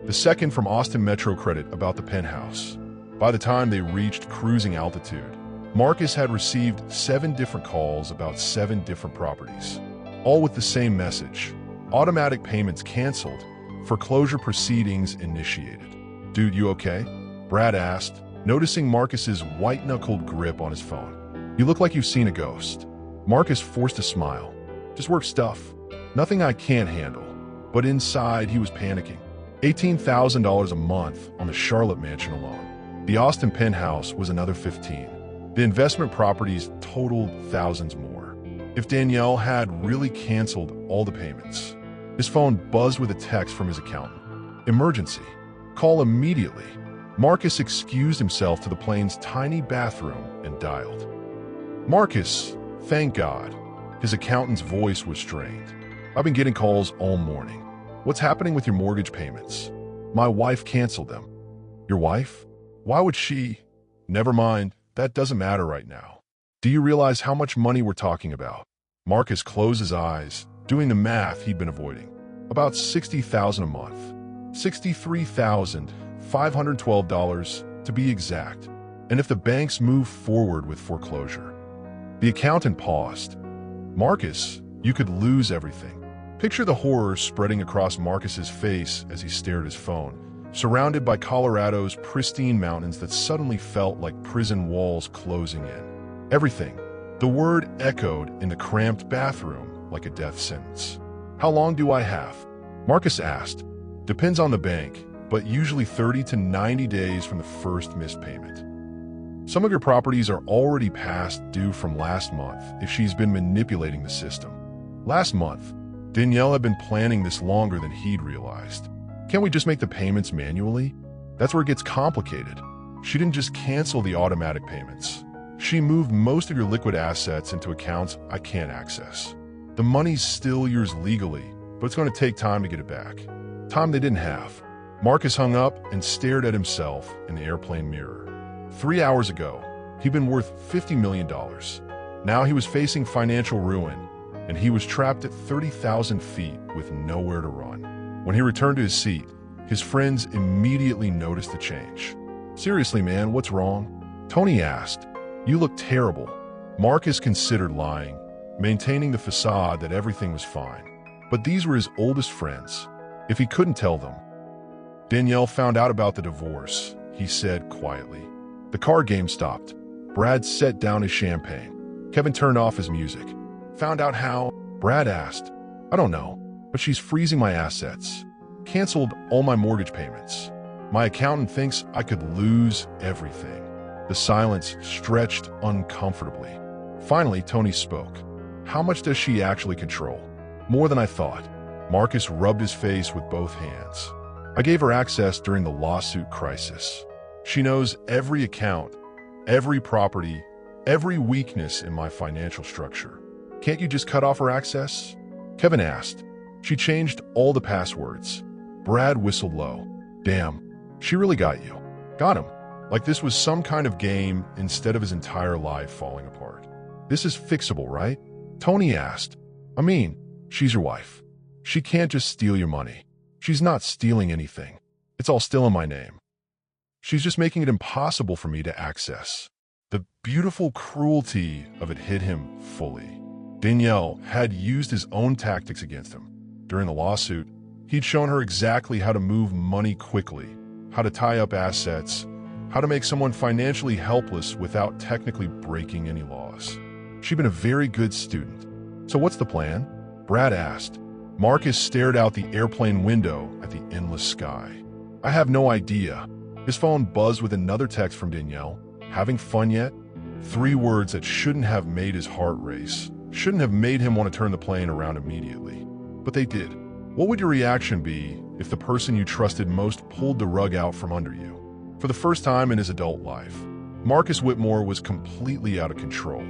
The second from Austin Metro Credit about the penthouse. By the time they reached cruising altitude, Marcus had received 7 different calls about 7 different properties, all with the same message. Automatic payments canceled, foreclosure proceedings initiated. Dude, you okay? Brad asked, noticing Marcus's white-knuckled grip on his phone. You look like you've seen a ghost. Marcus forced a smile. Just work stuff. Nothing I can't handle. But inside, he was panicking. $18,000 a month on the Charlotte mansion alone. The Austin penthouse was another 15. The investment properties totaled thousands more. If Danielle had really canceled all the payments, his phone buzzed with a text from his accountant. Emergency. Call immediately. Marcus excused himself to the plane's tiny bathroom and dialed. Marcus, thank God. His accountant's voice was strained. I've been getting calls all morning. What's happening with your mortgage payments? My wife canceled them. Your wife? Why would she? Never mind, that doesn't matter right now. Do you realize how much money we're talking about? Marcus closed his eyes, doing the math he'd been avoiding. About $60,000 a month. $63,512 to be exact. And if the banks move forward with foreclosure. The accountant paused. Marcus, you could lose everything. Picture the horror spreading across Marcus's face as he stared at his phone, surrounded by Colorado's pristine mountains that suddenly felt like prison walls closing in. Everything. The word echoed in the cramped bathroom like a death sentence. How long do I have? Marcus asked. Depends on the bank, but usually 30 to 90 days from the first missed payment. Some of your properties are already past due from last month if she's been manipulating the system. Last month, Danielle had been planning this longer than he'd realized. Can't we just make the payments manually? That's where it gets complicated. She didn't just cancel the automatic payments. She moved most of your liquid assets into accounts I can't access. The money's still yours legally, but it's going to take time to get it back. Time they didn't have. Marcus hung up and stared at himself in the airplane mirror. 3 hours ago, he'd been worth $50 million. Now he was facing financial ruin, and he was trapped at 30,000 feet with nowhere to run. When he returned to his seat, his friends immediately noticed the change. Seriously, man, what's wrong? Tony asked. You look terrible. Marcus considered lying, maintaining the facade that everything was fine. But these were his oldest friends. If he couldn't tell them, Danielle found out about the divorce, he said quietly. The card game stopped. Brad set down his champagne. Kevin turned off his music. Found out how? Brad asked. I don't know, but she's freezing my assets. Canceled all my mortgage payments. My accountant thinks I could lose everything. The silence stretched uncomfortably. Finally, Tony spoke. How much does she actually control? More than I thought. Marcus rubbed his face with both hands. I gave her access during the lawsuit crisis. She knows every account, every property, every weakness in my financial structure. Can't you just cut off her access? Kevin asked. She changed all the passwords. Brad whistled low. Damn, she really got you. Got him. Like this was some kind of game instead of his entire life falling apart. This is fixable, right? Tony asked. I mean, she's your wife. She can't just steal your money. She's not stealing anything. It's all still in my name. She's just making it impossible for me to access. The beautiful cruelty of it hit him fully. Danielle had used his own tactics against him. During the lawsuit, he'd shown her exactly how to move money quickly, how to tie up assets, how to make someone financially helpless without technically breaking any laws. She'd been a very good student. So what's the plan? Brad asked. Marcus stared out the airplane window at the endless sky. I have no idea. His phone buzzed with another text from Danielle. Having fun yet? 3 words that shouldn't have made his heart race, shouldn't have made him want to turn the plane around immediately. But they did. What would your reaction be if the person you trusted most pulled the rug out from under you? For the first time in his adult life, Marcus Whitmore was completely out of control.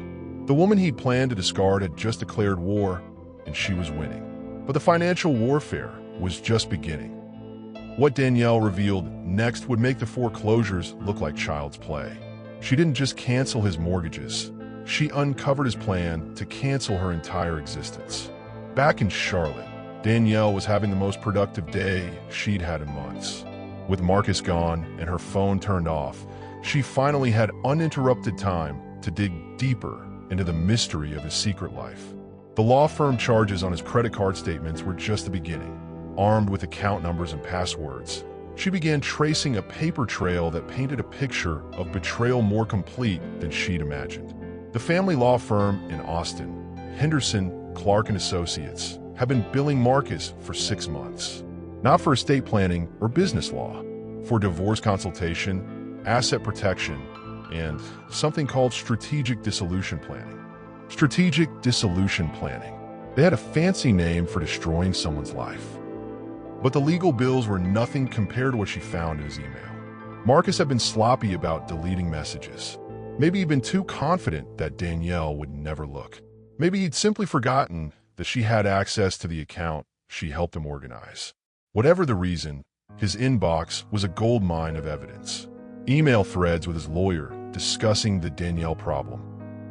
The woman he'd planned to discard had just declared war, and she was winning. But the financial warfare was just beginning. What Danielle revealed next would make the foreclosures look like child's play. She didn't just cancel his mortgages. She uncovered his plan to cancel her entire existence. Back in Charlotte, Danielle was having the most productive day she'd had in months. With Marcus gone and her phone turned off, she finally had uninterrupted time to dig deeper into the mystery of his secret life. The law firm charges on his credit card statements were just the beginning. Armed with account numbers and passwords, she began tracing a paper trail that painted a picture of betrayal more complete than she'd imagined. The family law firm in Austin, Henderson, Clark & Associates, had been billing Marcus for 6 months. Not for estate planning or business law, for divorce consultation, asset protection, and something called strategic dissolution planning. Strategic dissolution planning. They had a fancy name for destroying someone's life. But the legal bills were nothing compared to what she found in his email. Marcus had been sloppy about deleting messages. Maybe he'd been too confident that Danielle would never look. Maybe he'd simply forgotten that she had access to the account she helped him organize. Whatever the reason, his inbox was a goldmine of evidence. Email threads with his lawyer discussing the Danielle problem.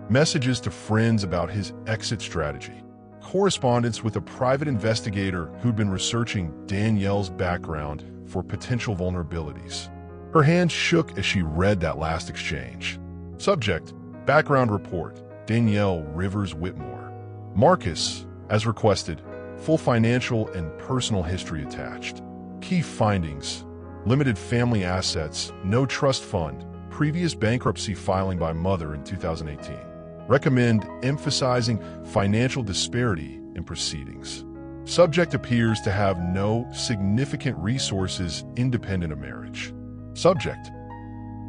Messages to friends about his exit strategy. Correspondence with a private investigator who'd been researching Danielle's background for potential vulnerabilities. Her hand shook as she read that last exchange. Subject, background report, Danielle Rivers Whitmore. Marcus, as requested, full financial and personal history attached. Key findings, limited family assets, no trust fund, previous bankruptcy filing by mother in 2018. Recommend emphasizing financial disparity in proceedings. Subject appears to have no significant resources independent of marriage. Subject.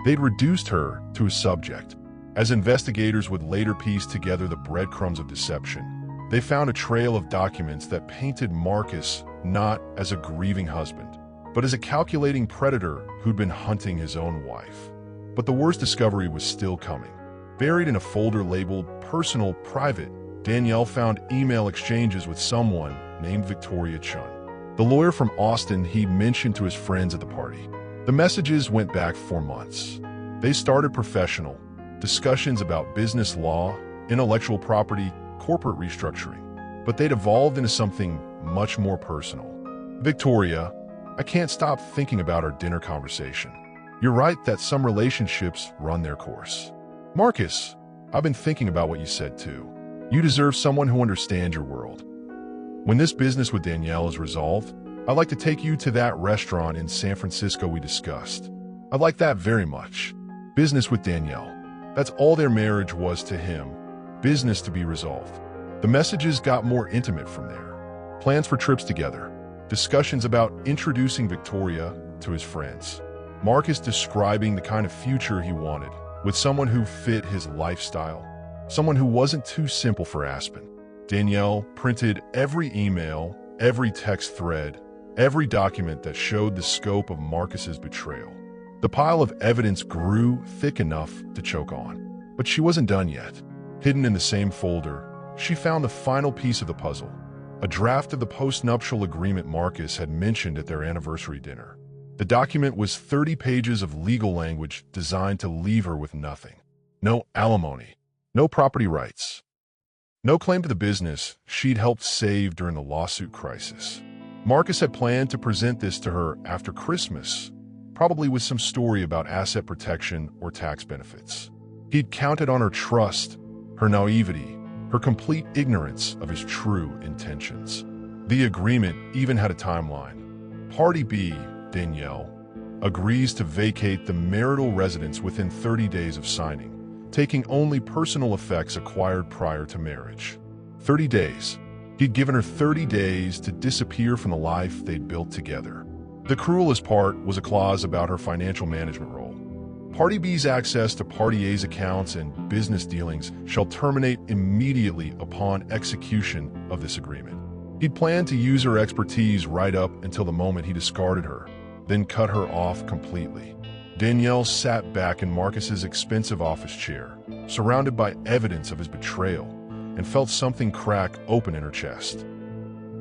They'd reduced her to a subject. As investigators would later piece together the breadcrumbs of deception, they found a trail of documents that painted Marcus not as a grieving husband, but as a calculating predator who'd been hunting his own wife. But the worst discovery was still coming. Buried in a folder labeled Personal Private, Danielle found email exchanges with someone named Victoria Chun, the lawyer from Austin he'd mentioned to his friends at the party. The messages went back 4 months. They started professional, discussions about business law, intellectual property, corporate restructuring, but they'd evolved into something much more personal. Victoria, I can't stop thinking about our dinner conversation. You're right that some relationships run their course. Marcus, I've been thinking about what you said too. You deserve someone who understands your world. When this business with Danielle is resolved, I'd like to take you to that restaurant in San Francisco we discussed. I'd like that very much. Business with Danielle. That's all their marriage was to him. Business to be resolved. The messages got more intimate from there. Plans for trips together. Discussions about introducing Victoria to his friends. Marcus describing the kind of future he wanted, with someone who fit his lifestyle. Someone who wasn't too simple for Aspen. Danielle printed every email, every text thread, every document that showed the scope of Marcus's betrayal. The pile of evidence grew thick enough to choke on. But she wasn't done yet. Hidden in the same folder, she found the final piece of the puzzle. A draft of the post-nuptial agreement Marcus had mentioned at their anniversary dinner. The document was 30 pages of legal language designed to leave her with nothing. No alimony, no property rights, no claim to the business she'd helped save during the lawsuit crisis. Marcus had planned to present this to her after Christmas, probably with some story about asset protection or tax benefits. He'd counted on her trust, her naivety, her complete ignorance of his true intentions. The agreement even had a timeline. Party B, Danielle, agrees to vacate the marital residence within 30 days of signing, taking only personal effects acquired prior to marriage. 30 days. He'd given her 30 days to disappear from the life they'd built together. The cruelest part was a clause about her financial management role. Party B's access to Party A's accounts and business dealings shall terminate immediately upon execution of this agreement. He'd planned to use her expertise right up until the moment he discarded her, then cut her off completely. Danielle sat back in Marcus's expensive office chair, surrounded by evidence of his betrayal, and felt something crack open in her chest.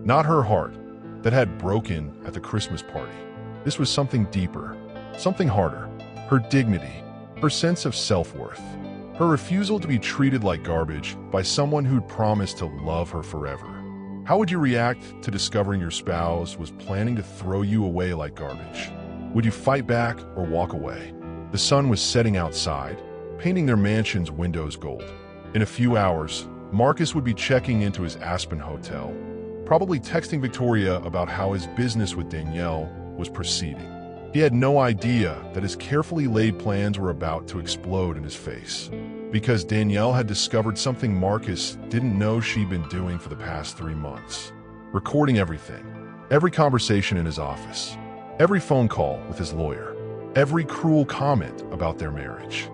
Not her heart, that had broken at the Christmas party. This was something deeper, something harder. Her dignity, her sense of self-worth, her refusal to be treated like garbage by someone who'd promised to love her forever. How would you react to discovering your spouse was planning to throw you away like garbage? Would you fight back or walk away? The sun was setting outside, painting their mansion's windows gold. In a few hours, Marcus would be checking into his Aspen hotel, probably texting Victoria about how his business with Danielle was proceeding. He had no idea that his carefully laid plans were about to explode in his face, because Danielle had discovered something Marcus didn't know she'd been doing for the past 3 months. Recording everything, every conversation in his office, every phone call with his lawyer, every cruel comment about their marriage.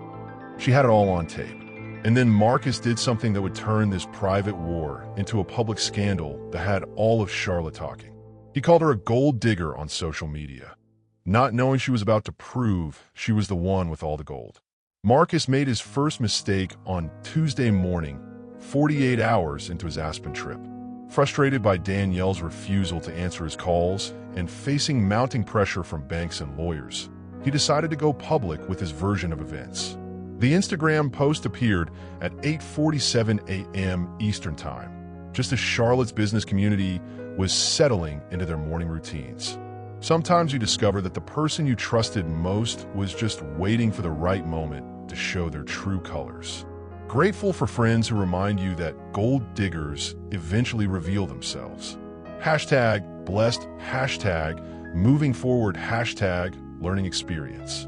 She had it all on tape. And then Marcus did something that would turn this private war into a public scandal that had all of Charlotte talking. He called her a gold digger on social media, not knowing she was about to prove she was the one with all the gold. Marcus made his first mistake on Tuesday morning, 48 hours into his Aspen trip. Frustrated by Danielle's refusal to answer his calls and facing mounting pressure from banks and lawyers, he decided to go public with his version of events. The Instagram post appeared at 8:47 a.m. Eastern Time, just as Charlotte's business community was settling into their morning routines. Sometimes you discover that the person you trusted most was just waiting for the right moment to show their true colors. Grateful for friends who remind you that gold diggers eventually reveal themselves. Hashtag blessed, hashtag moving forward, hashtag learning experience.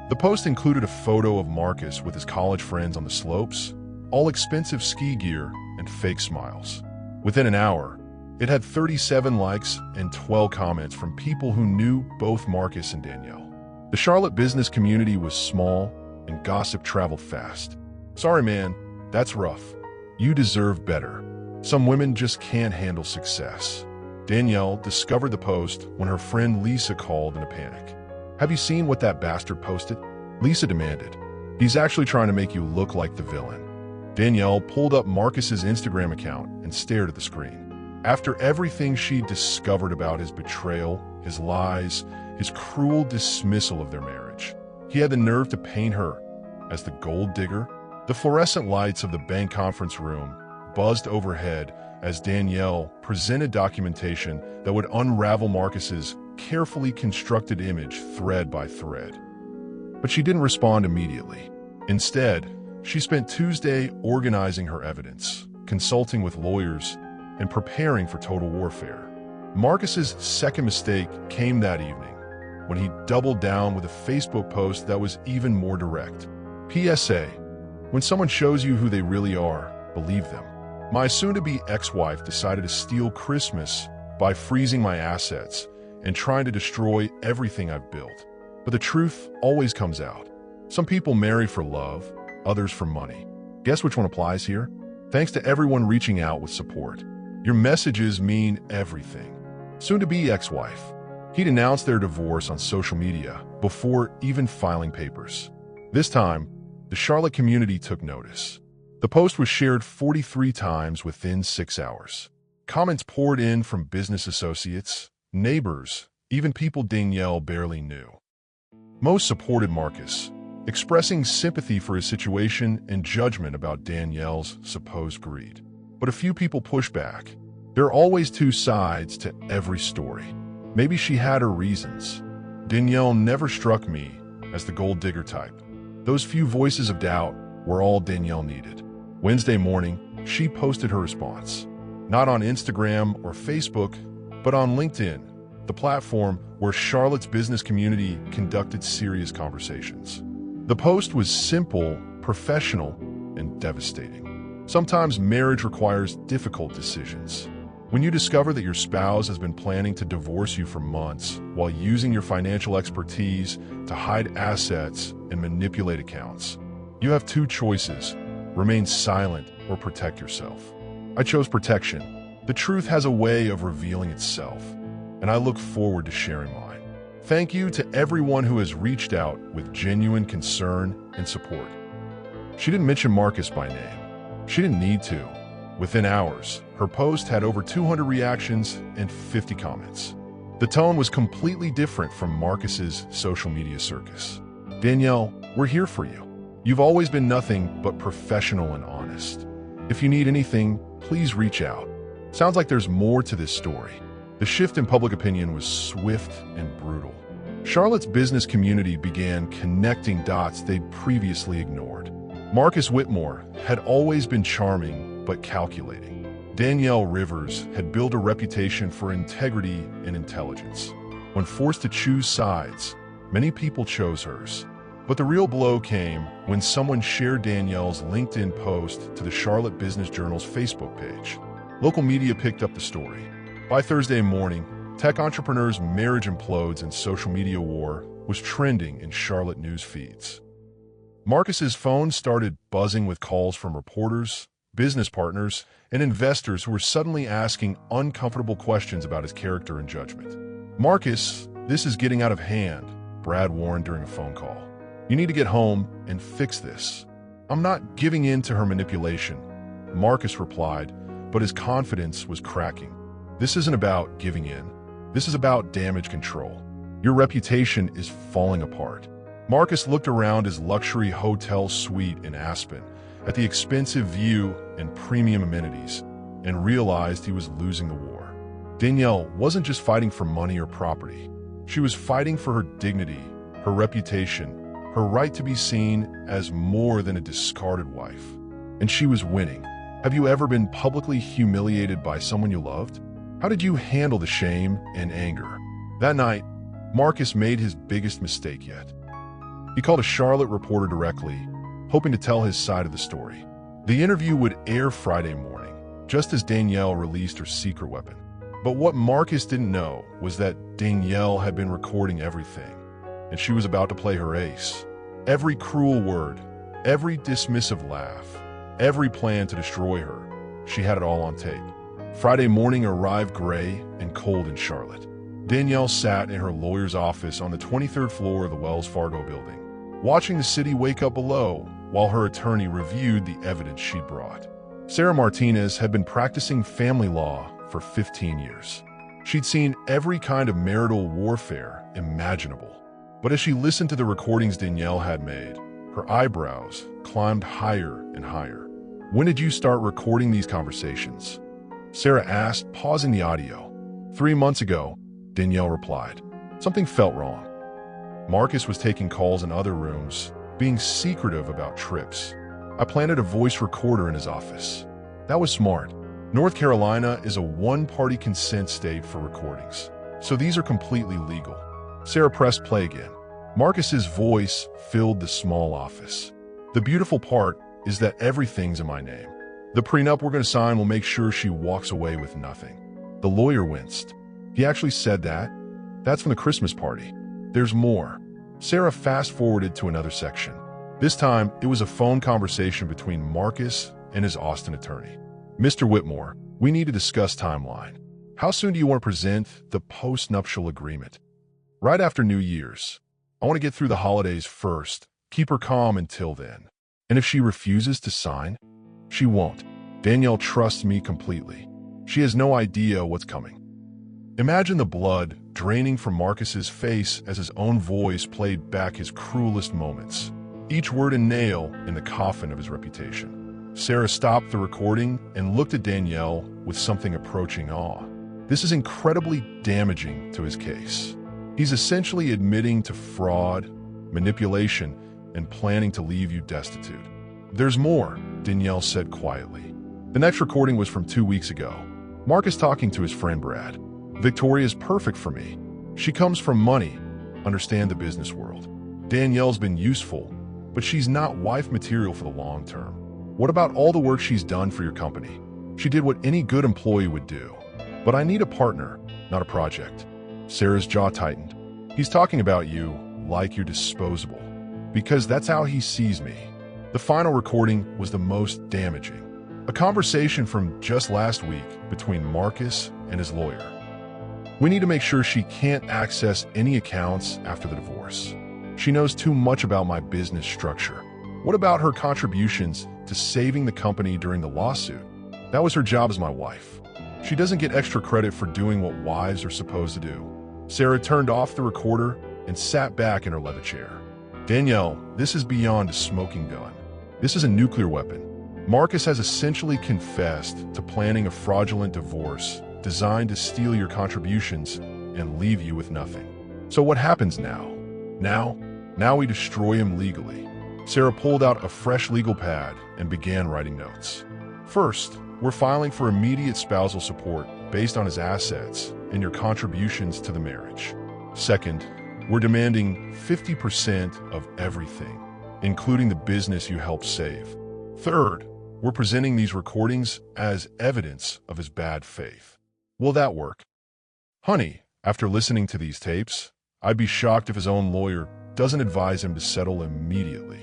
The post included a photo of Marcus with his college friends on the slopes, all expensive ski gear and fake smiles. Within an hour, it had 37 likes and 12 comments from people who knew both Marcus and Danielle. The Charlotte business community was small and gossip traveled fast. Sorry, man, that's rough. You deserve better. Some women just can't handle success. Danielle discovered the post when her friend Lisa called in a panic. Have you seen what that bastard posted? Lisa demanded. He's actually trying to make you look like the villain. Danielle pulled up Marcus's Instagram account and stared at the screen. After everything she discovered about his betrayal, his lies, his cruel dismissal of their marriage, he had the nerve to paint her as the gold digger. The fluorescent lights of the bank conference room buzzed overhead as Danielle presented documentation that would unravel Marcus's carefully constructed image thread by thread. But she didn't respond immediately. Instead, she spent Tuesday organizing her evidence, consulting with lawyers, and preparing for total warfare. Marcus's second mistake came that evening, when he doubled down with a Facebook post that was even more direct. PSA: when someone shows you who they really are, believe them. My soon-to-be ex-wife decided to steal Christmas by freezing my assets and trying to destroy everything I've built. But the truth always comes out. Some people marry for love, others for money. Guess which one applies here? Thanks to everyone reaching out with support. Your messages mean everything. Soon-to-be ex-wife. He'd announced their divorce on social media before even filing papers. This time, the Charlotte community took notice. The post was shared 43 times within 6 hours. Comments poured in from business associates, neighbors, even people Danielle barely knew. Most supported Marcus, expressing sympathy for his situation and judgment about Danielle's supposed greed. But a few people pushed back. There are always two sides to every story. Maybe she had her reasons. Danielle never struck me as the gold digger type. Those few voices of doubt were all Danielle needed. Wednesday morning, she posted her response. Not on Instagram or Facebook, but on LinkedIn, the platform where Charlotte's business community conducted serious conversations. The post was simple, professional, and devastating. Sometimes marriage requires difficult decisions. When you discover that your spouse has been planning to divorce you for months while using your financial expertise to hide assets and manipulate accounts, you have two choices: remain silent or protect yourself. I chose protection. The truth has a way of revealing itself, and I look forward to sharing mine. Thank you to everyone who has reached out with genuine concern and support. She didn't mention Marcus by name. She didn't need to. Within hours, her post had over 200 reactions and 50 comments. The tone was completely different from Marcus's social media circus. Danielle, we're here for you. You've always been nothing but professional and honest. If you need anything, please reach out. Sounds like there's more to this story. The shift in public opinion was swift and brutal. Charlotte's business community began connecting dots they'd previously ignored. Marcus Whitmore had always been charming but calculating. Danielle Rivers had built a reputation for integrity and intelligence. When forced to choose sides, many people chose hers. But the real blow came when someone shared Danielle's LinkedIn post to the Charlotte Business Journal's Facebook page. Local media picked up the story. By Thursday morning, tech entrepreneurs' marriage implodes and social media war was trending in Charlotte news feeds. Marcus's phone started buzzing with calls from reporters, business partners, and investors who were suddenly asking uncomfortable questions about his character and judgment. "Marcus, this is getting out of hand," Brad warned during a phone call. "You need to get home and fix this." "I'm not giving in to her manipulation," Marcus replied, but his confidence was cracking. "This isn't about giving in. This is about damage control. Your reputation is falling apart." Marcus looked around his luxury hotel suite in Aspen at the expensive view and premium amenities and realized he was losing the war. Danielle wasn't just fighting for money or property. She was fighting for her dignity, her reputation, her right to be seen as more than a discarded wife. And she was winning. Have you ever been publicly humiliated by someone you loved? How did you handle the shame and anger? That night, Marcus made his biggest mistake yet. He called a Charlotte reporter directly, hoping to tell his side of the story. The interview would air Friday morning, just as Danielle released her secret weapon. But what Marcus didn't know was that Danielle had been recording everything, and she was about to play her ace. Every cruel word, every dismissive laugh, every plan to destroy her, she had it all on tape. Friday morning arrived gray and cold in Charlotte. Danielle sat in her lawyer's office on the 23rd floor of the Wells Fargo building, watching the city wake up below while her attorney reviewed the evidence she'd brought. Sarah Martinez had been practicing family law for 15 years. She'd seen every kind of marital warfare imaginable. But as she listened to the recordings Danielle had made, her eyebrows climbed higher and higher. "When did you start recording these conversations?" Sarah asked, pausing the audio. 3 months ago, Danielle replied. Something felt wrong. Marcus was taking calls in other rooms, being secretive about trips. "I planted a voice recorder in his office." "That was smart." North Carolina is a one-party consent state for recordings, so these are completely legal. Sarah pressed play again. Marcus's voice filled the small office. The beautiful part is that everything's in my name. The prenup we're going to sign will make sure she walks away with nothing. The lawyer winced. He actually said that? That's from the Christmas party. There's more. Sarah fast-forwarded to another section. This time, it was a phone conversation between Marcus and his Austin attorney. Mr. Whitmore, we need to discuss timeline. How soon do you want to present the post-nuptial agreement? Right after New Year's. I want to get through the holidays first. Keep her calm until then. And if she refuses to sign, she won't. Danielle trusts me completely. She has no idea what's coming. Imagine the blood draining from Marcus's face as his own voice played back his cruelest moments. Each word a nail in the coffin of his reputation. Sarah stopped the recording and looked at Danielle with something approaching awe. This is incredibly damaging to his case. He's essentially admitting to fraud, manipulation, and planning to leave you destitute. There's more, Danielle said quietly. The next recording was from 2 weeks ago. Marcus talking to his friend Brad. Victoria's perfect for me. She comes from money, understand the business world. Danielle's been useful, but she's not wife material for the long term. What about all the work she's done for your company? She did what any good employee would do. But I need a partner, not a project. Sarah's jaw tightened. He's talking about you like you're disposable, because that's how he sees me. The final recording was the most damaging. A conversation from just last week between Marcus and his lawyer. We need to make sure she can't access any accounts after the divorce. She knows too much about my business structure. What about her contributions to saving the company during the lawsuit? That was her job as my wife. She doesn't get extra credit for doing what wives are supposed to do. Sarah turned off the recorder and sat back in her leather chair. Danielle, this is beyond a smoking gun. This is a nuclear weapon. Marcus has essentially confessed to planning a fraudulent divorce designed to steal your contributions and leave you with nothing. So what happens now? Now we destroy him legally. Sarah pulled out a fresh legal pad and began writing notes. First, we're filing for immediate spousal support based on his assets and your contributions to the marriage. Second, we're demanding 50% of everything, including the business you helped save. Third, we're presenting these recordings as evidence of his bad faith. Will that work? Honey, after listening to these tapes, I'd be shocked if his own lawyer doesn't advise him to settle immediately.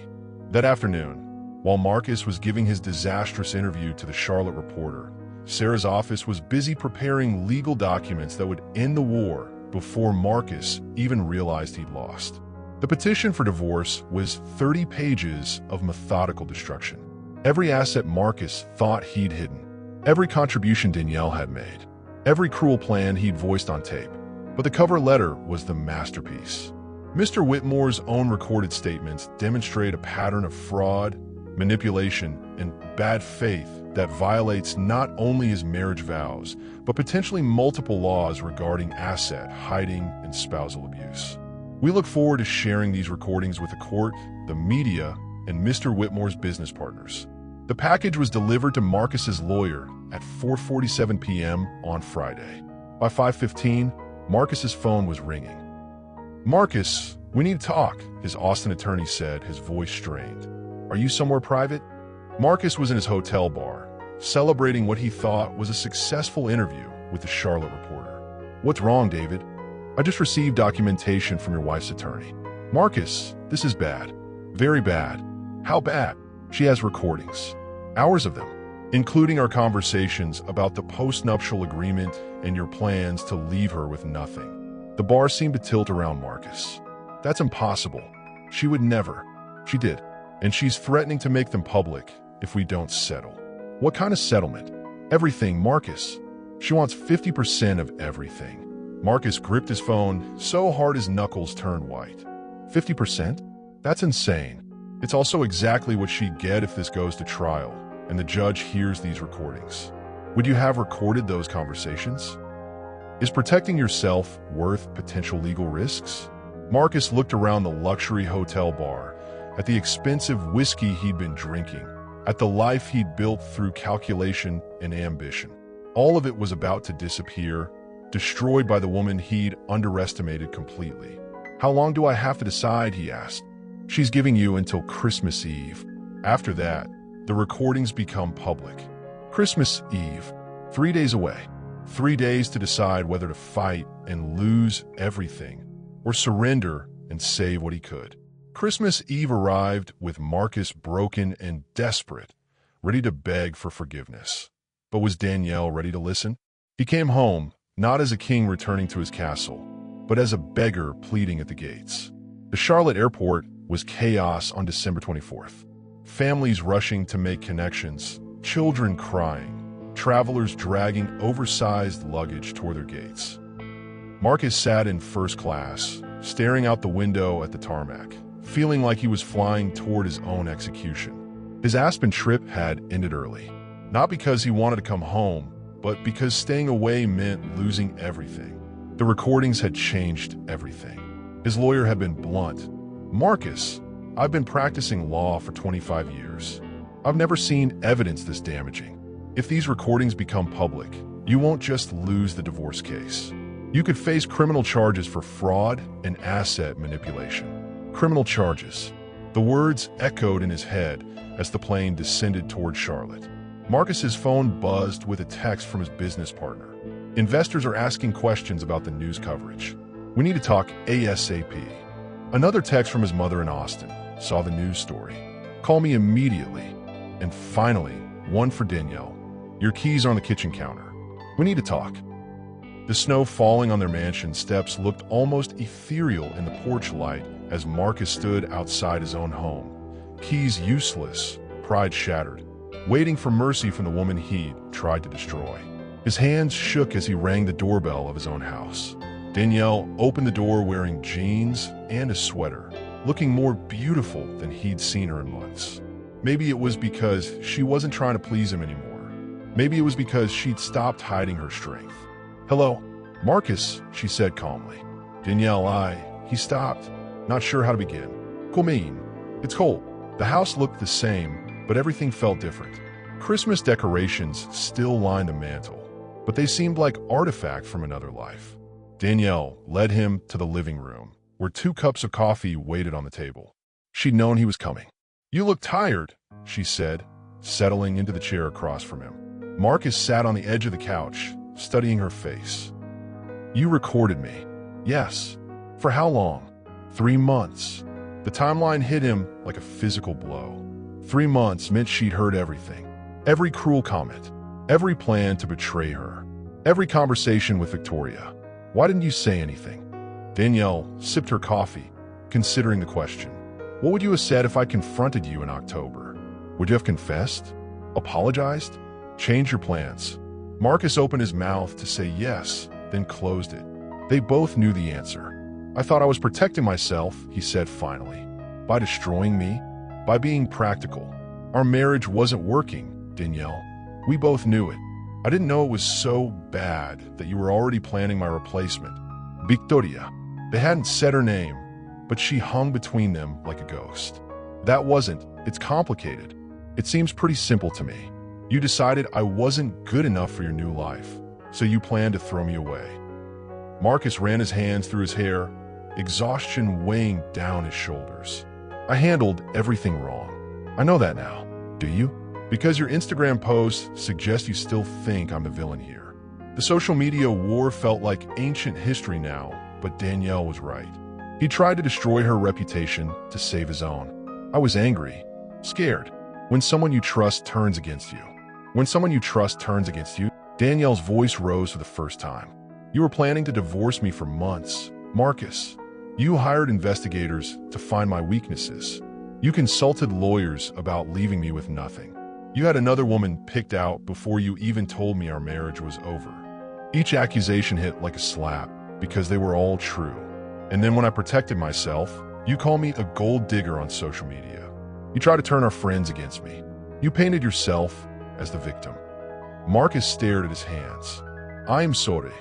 That afternoon, while Marcus was giving his disastrous interview to the Charlotte Reporter, Sarah's office was busy preparing legal documents that would end the war before Marcus even realized he'd lost. The petition for divorce was 30 pages of methodical destruction. Every asset Marcus thought he'd hidden, every contribution Danielle had made, every cruel plan he'd voiced on tape. But the cover letter was the masterpiece. Mr. Whitmore's own recorded statements demonstrate a pattern of fraud, manipulation, and bad faith that violates not only his marriage vows, but potentially multiple laws regarding asset hiding and spousal abuse. We look forward to sharing these recordings with the court, the media, and Mr. Whitmore's business partners. The package was delivered to Marcus's lawyer at 4:47 p.m. on Friday. By 5:15, Marcus's phone was ringing. Marcus, we need to talk, his Austin attorney said, his voice strained. Are you somewhere private? Marcus was in his hotel bar, celebrating what he thought was a successful interview with the Charlotte Reporter. What's wrong, David? I just received documentation from your wife's attorney. Marcus, this is bad. Very bad. How bad? She has recordings. Hours of them, including our conversations about the post-nuptial agreement and your plans to leave her with nothing. The bar seemed to tilt around Marcus. That's impossible. She would never. She did. And she's threatening to make them public if we don't settle. What kind of settlement? Everything, Marcus. She wants 50% of everything. Marcus gripped his phone so hard his knuckles turned white. 50%? That's insane. It's also exactly what she'd get if this goes to trial and the judge hears these recordings. Would you have recorded those conversations? Is protecting yourself worth potential legal risks? Marcus looked around the luxury hotel bar, at the expensive whiskey he'd been drinking, at the life he'd built through calculation and ambition. All of it was about to disappear, destroyed by the woman he'd underestimated completely. "How long do I have to decide?" he asked. "She's giving you until Christmas Eve. After that, the recordings become public." Christmas Eve, 3 days away. 3 days to decide whether to fight and lose everything, or surrender and save what he could. Christmas Eve arrived with Marcus broken and desperate, ready to beg for forgiveness. But was Danielle ready to listen? He came home, not as a king returning to his castle, but as a beggar pleading at the gates. The Charlotte airport was chaos on December 24th. Families rushing to make connections, children crying, travelers dragging oversized luggage toward their gates. Marcus sat in first class, staring out the window at the tarmac, feeling like he was flying toward his own execution. His Aspen trip had ended early, not because he wanted to come home, but because staying away meant losing everything. The recordings had changed everything. His lawyer had been blunt. "Marcus, I've been practicing law for 25 years. I've never seen evidence this damaging. If these recordings become public, you won't just lose the divorce case. You could face criminal charges for fraud and asset manipulation." Criminal charges. The words echoed in his head as the plane descended toward Charlotte. Marcus's phone buzzed with a text from his business partner. "Investors are asking questions about the news coverage. We need to talk ASAP." Another text from his mother in Austin. "Saw the news story. Call me immediately." And finally, one for Danielle. "Your keys are on the kitchen counter. We need to talk." The snow falling on their mansion steps looked almost ethereal in the porch light as Marcus stood outside his own home. Keys useless, pride shattered, waiting for mercy from the woman he'd tried to destroy. His hands shook as he rang the doorbell of his own house. Danielle opened the door wearing jeans and a sweater, looking more beautiful than he'd seen her in months. Maybe it was because she wasn't trying to please him anymore. Maybe it was because she'd stopped hiding her strength. "Hello, Marcus," she said calmly. "Danielle, he stopped, not sure how to begin. Come. It's cold." The house looked the same, but everything felt different. Christmas decorations still lined the mantel, but they seemed like artifacts from another life. Danielle led him to the living room, where 2 cups of coffee waited on the table. She'd known he was coming. "You look tired," she said, settling into the chair across from him. Marcus sat on the edge of the couch, studying her face. "You recorded me." "Yes." "For how long?" 3 months. The timeline hit him like a physical blow. 3 months meant she'd heard everything. Every cruel comment, every plan to betray her, every conversation with Victoria. "Why didn't you say anything?" Danielle sipped her coffee, considering the question. "What would you have said if I confronted you in October? Would you have confessed? Apologized? Changed your plans?" Marcus opened his mouth to say yes, then closed it. They both knew the answer. "I thought I was protecting myself," he said finally. "By destroying me? By being practical. Our marriage wasn't working, Danielle. We both knew it. I didn't know it was so bad that you were already planning my replacement. Victoria." They hadn't said her name, but she hung between them like a ghost. "That wasn't. It's complicated. It seems pretty simple to me. You decided I wasn't good enough for your new life, so you planned to throw me away." Marcus ran his hands through his hair, exhaustion weighing down his shoulders. "I handled everything wrong. I know that now. Do you? Because your Instagram posts suggest you still think I'm the villain here." The social media war felt like ancient history now, but Danielle was right. He tried to destroy her reputation to save his own. "I was angry, scared. When someone you trust turns against you. When someone you trust turns against you." Danielle's voice rose for the first time. "You were planning to divorce me for months, Marcus. You hired investigators to find my weaknesses. You consulted lawyers about leaving me with nothing. You had another woman picked out before you even told me our marriage was over." Each accusation hit like a slap because they were all true. "And then when I protected myself, you called me a gold digger on social media. You tried to turn our friends against me. You painted yourself as the victim." Marcus stared at his hands. "I am sorry."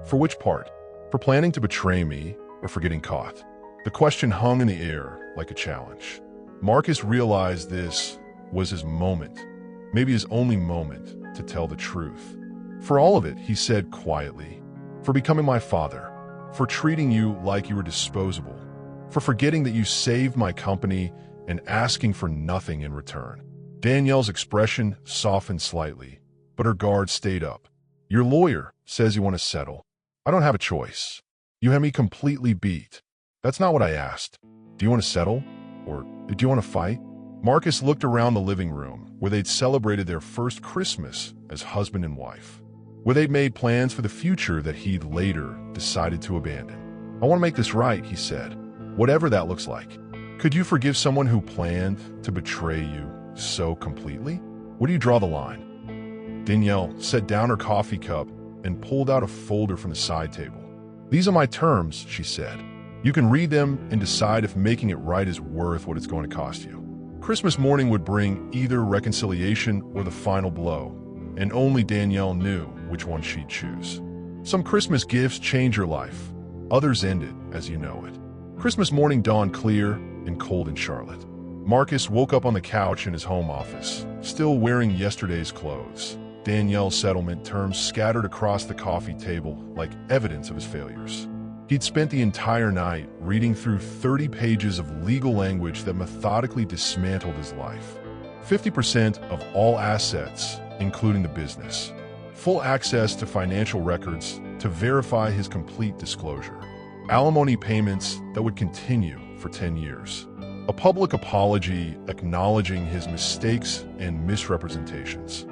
"For which part? For planning to betray me or for getting caught?" The question hung in the air like a challenge. Marcus realized this was his moment, maybe his only moment, to tell the truth. For all of it, he said quietly. For becoming my father. For treating you like you were disposable. For forgetting that you saved my company and asking for nothing in return. Danielle's expression softened slightly, but her guard stayed up. Your lawyer says you want to settle. I don't have a choice. You have me completely beat. That's not what I asked. Do you want to settle? Or do you want to fight? Marcus looked around the living room where they'd celebrated their first Christmas as husband and wife, where they'd made plans for the future that he'd later decided to abandon. I want to make this right, he said, whatever that looks like. Could you forgive someone who planned to betray you so completely? Where do you draw the line? Danielle set down her coffee cup and pulled out a folder from the side table. These are my terms, she said. You can read them and decide if making it right is worth what it's going to cost you. Christmas morning would bring either reconciliation or the final blow, and only Danielle knew which one she'd choose. Some Christmas gifts change your life. Others end it as you know it. Christmas morning dawned clear and cold in Charlotte. Marcus woke up on the couch in his home office, still wearing yesterday's clothes. Danielle's settlement terms scattered across the coffee table like evidence of his failures. He'd spent the entire night reading through 30 pages of legal language that methodically dismantled his life. 50% of all assets, including the business. Full access to financial records to verify his complete disclosure. Alimony payments that would continue for 10 years. A public apology acknowledging his mistakes and misrepresentations.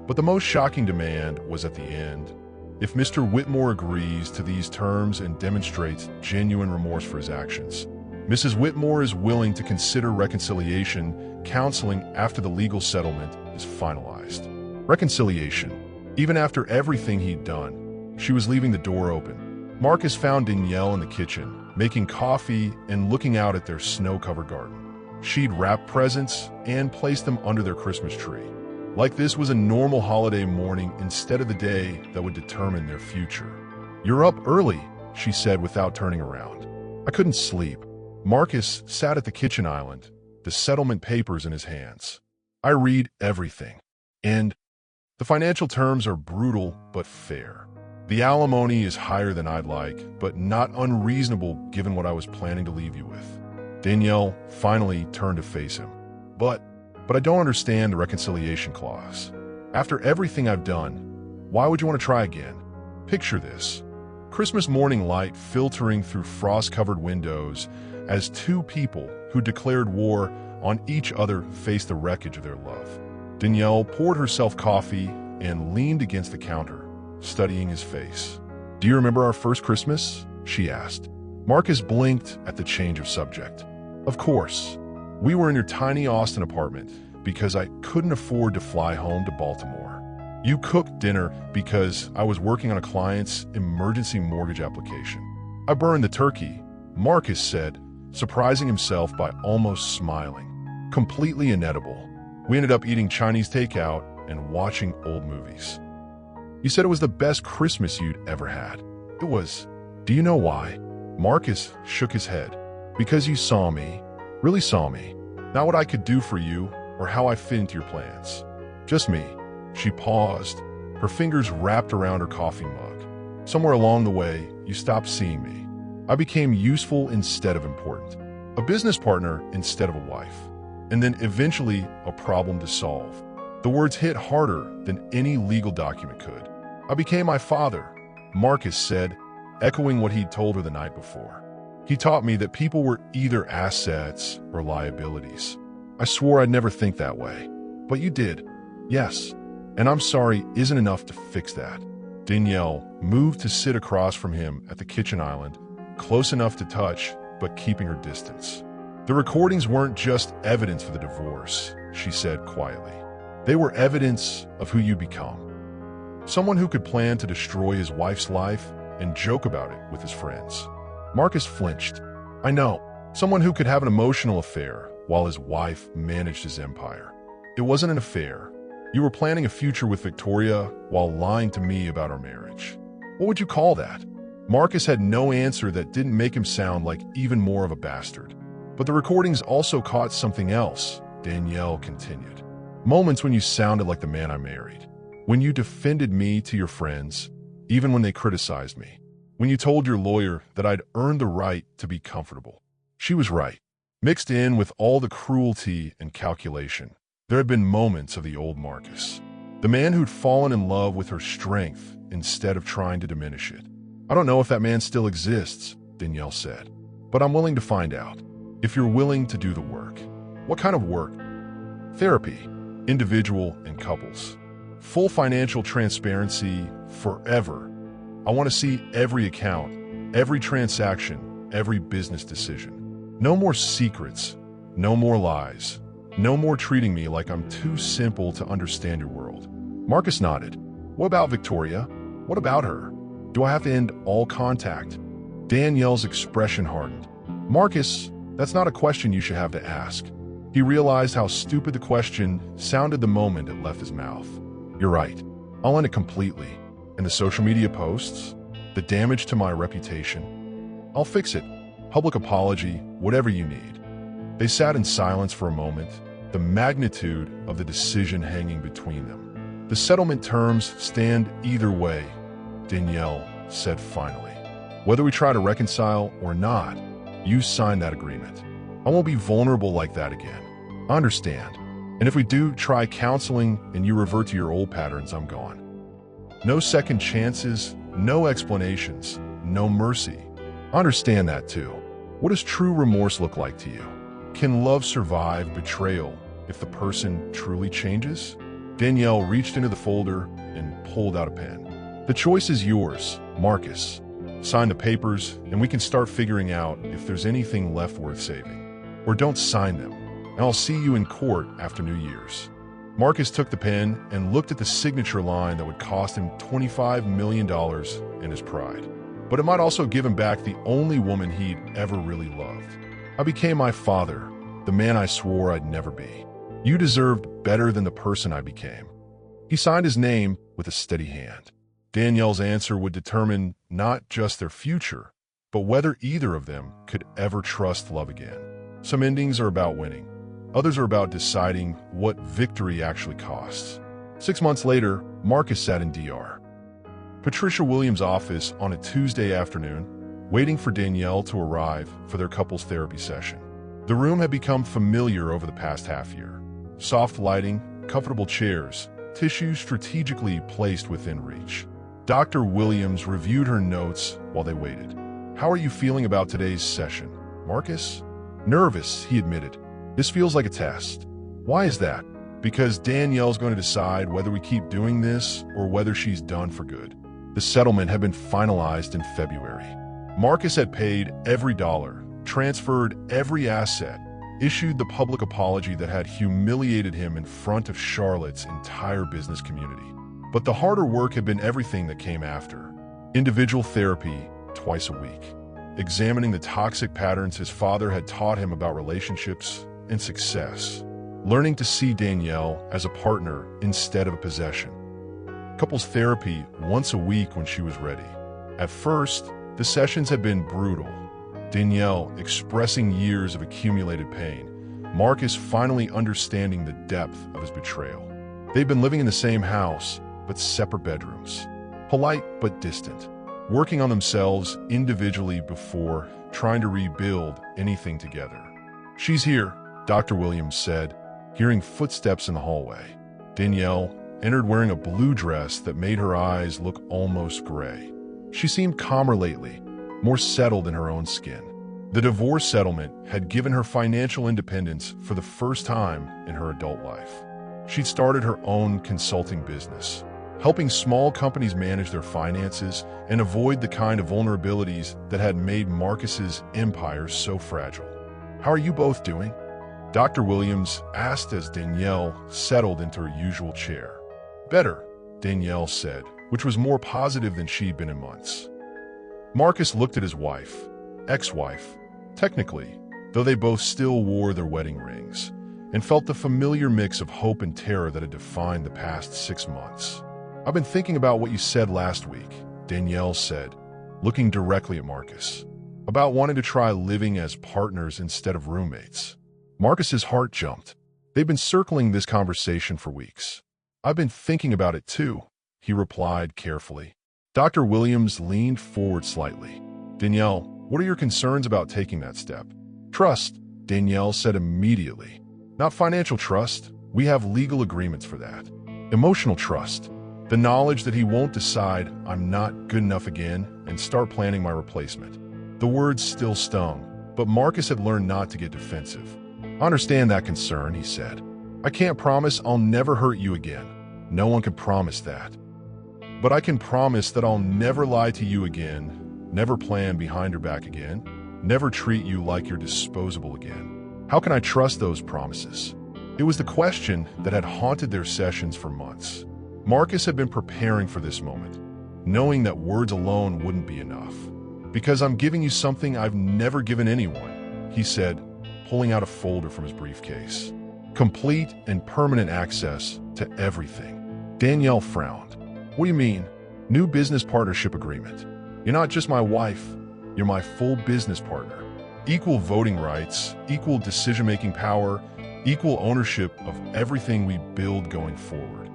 But the most shocking demand was at the end. If Mr. Whitmore agrees to these terms and demonstrates genuine remorse for his actions, Mrs. Whitmore is willing to consider reconciliation counseling after the legal settlement is finalized. Reconciliation. Even after everything he'd done, she was leaving the door open. Marcus found Danielle in the kitchen, making coffee and looking out at their snow-covered garden. She'd wrapped presents and placed them under their Christmas tree. Like this was a normal holiday morning instead of the day that would determine their future. You're up early, she said without turning around. I couldn't sleep. Marcus sat at the kitchen island, the settlement papers in his hands. I read everything. And the financial terms are brutal but fair. The alimony is higher than I'd like, but not unreasonable given what I was planning to leave you with. Danielle finally turned to face him. But I don't understand the reconciliation clause. After everything I've done, why would you want to try again? Picture this. Christmas morning light filtering through frost-covered windows as two people who declared war on each other face the wreckage of their love. Danielle poured herself coffee and leaned against the counter, studying his face. Do you remember our first Christmas? She asked. Marcus blinked at the change of subject. Of course. We were in your tiny Austin apartment because I couldn't afford to fly home to Baltimore. You cooked dinner because I was working on a client's emergency mortgage application. I burned the turkey, Marcus said, surprising himself by almost smiling. Completely inedible. We ended up eating Chinese takeout and watching old movies. You said it was the best Christmas you'd ever had. It was. Do you know why? Marcus shook his head. Because you saw me. Really saw me. Not what I could do for you or how I fit into your plans. Just me. She paused, her fingers wrapped around her coffee mug. Somewhere along the way, you stopped seeing me. I became useful instead of important. A business partner instead of a wife. And then eventually a problem to solve. The words hit harder than any legal document could. I became my father, Marcus said, echoing what he'd told her the night before. He taught me that people were either assets or liabilities. I swore I'd never think that way. But you did. Yes. And I'm sorry isn't enough to fix that. Danielle moved to sit across from him at the kitchen island, close enough to touch, but keeping her distance. The recordings weren't just evidence for the divorce, she said quietly. They were evidence of who you'd become. Someone who could plan to destroy his wife's life and joke about it with his friends. Marcus flinched. I know. Someone who could have an emotional affair while his wife managed his empire. It wasn't an affair. You were planning a future with Victoria while lying to me about our marriage. What would you call that? Marcus had no answer that didn't make him sound like even more of a bastard. But the recordings also caught something else, Danielle continued. Moments when you sounded like the man I married. When you defended me to your friends, even when they criticized me. When you told your lawyer that I'd earned the right to be comfortable. She was right. Mixed in with all the cruelty and calculation, there had been moments of the old Marcus. The man who'd fallen in love with her strength instead of trying to diminish it. I don't know if that man still exists, Danielle said, but I'm willing to find out. If you're willing to do the work. What kind of work? Therapy, individual and couples. Full financial transparency forever. I want to see every account, every transaction, every business decision. No more secrets, no more lies, no more treating me like I'm too simple to understand your world. Marcus nodded. What about Victoria? What about her? Do I have to end all contact? Danielle's expression hardened. Marcus, that's not a question you should have to ask. He realized how stupid the question sounded the moment it left his mouth. You're right. I'll end it completely. And the social media posts? The damage to my reputation? I'll fix it. Public apology, whatever you need. They sat in silence for a moment, the magnitude of the decision hanging between them. The settlement terms stand either way, Danielle said finally. Whether we try to reconcile or not, you signed that agreement. I won't be vulnerable like that again. I understand. And if we do try counseling and you revert to your old patterns, I'm gone. No second chances, no explanations, no mercy. I understand that too. What does true remorse look like to you? Can love survive betrayal if the person truly changes? Danielle reached into the folder and pulled out a pen. The choice is yours, Marcus. Sign the papers and we can start figuring out if there's anything left worth saving. Or don't sign them, and I'll see you in court after New Year's. Marcus took the pen and looked at the signature line that would cost him $25 million and his pride. But it might also give him back the only woman he'd ever really loved. I became my father, the man I swore I'd never be. You deserved better than the person I became. He signed his name with a steady hand. Danielle's answer would determine not just their future, but whether either of them could ever trust love again. Some endings are about winning. Others are about deciding what victory actually costs. 6 months later, Marcus sat in DR. Patricia Williams' office on a Tuesday afternoon, waiting for Danielle to arrive for their couples therapy session. The room had become familiar over the past half year. Soft lighting, comfortable chairs, tissues strategically placed within reach. Dr. Williams reviewed her notes while they waited. How are you feeling about today's session, Marcus? Nervous, he admitted. This feels like a test. Why is that? Because Danielle's going to decide whether we keep doing this or whether she's done for good. The settlement had been finalized in February. Marcus had paid every dollar, transferred every asset, issued the public apology that had humiliated him in front of Charlotte's entire business community. But the harder work had been everything that came after. Individual therapy twice a week. Examining the toxic patterns his father had taught him about relationships and success. Learning to see Danielle as a partner instead of a possession. Couples therapy once a week when she was ready. At first, the sessions had been brutal. Danielle expressing years of accumulated pain. Marcus finally understanding the depth of his betrayal. They'd been living in the same house, but separate bedrooms. Polite but distant. Working on themselves individually before trying to rebuild anything together. She's here, Dr. Williams said, hearing footsteps in the hallway. Danielle entered wearing a blue dress that made her eyes look almost gray. She seemed calmer lately, more settled in her own skin. The divorce settlement had given her financial independence for the first time in her adult life. She'd started her own consulting business, helping small companies manage their finances and avoid the kind of vulnerabilities that had made Marcus's empire so fragile. How are you both doing? Dr. Williams asked as Danielle settled into her usual chair. Better, Danielle said, which was more positive than she'd been in months. Marcus looked at his wife, ex-wife, technically, though they both still wore their wedding rings, and felt the familiar mix of hope and terror that had defined the past 6 months. I've been thinking about what you said last week, Danielle said, looking directly at Marcus, about wanting to try living as partners instead of roommates. Marcus's heart jumped. They'd been circling this conversation for weeks. I've been thinking about it too, he replied carefully. Dr. Williams leaned forward slightly. Danielle, what are your concerns about taking that step? Trust, Danielle said immediately. Not financial trust. We have legal agreements for that. Emotional trust. The knowledge that he won't decide I'm not good enough again and start planning my replacement. The words still stung, but Marcus had learned not to get defensive. I understand that concern, he said. I can't promise I'll never hurt you again. No one can promise that. But I can promise that I'll never lie to you again, never plan behind your back again, never treat you like you're disposable again. How can I trust those promises? It was the question that had haunted their sessions for months. Marcus had been preparing for this moment, knowing that words alone wouldn't be enough. Because I'm giving you something I've never given anyone, he said, pulling out a folder from his briefcase. Complete and permanent access to everything. Danielle frowned. What do you mean? New business partnership agreement. You're not just my wife, you're my full business partner. Equal voting rights, equal decision-making power, equal ownership of everything we build going forward.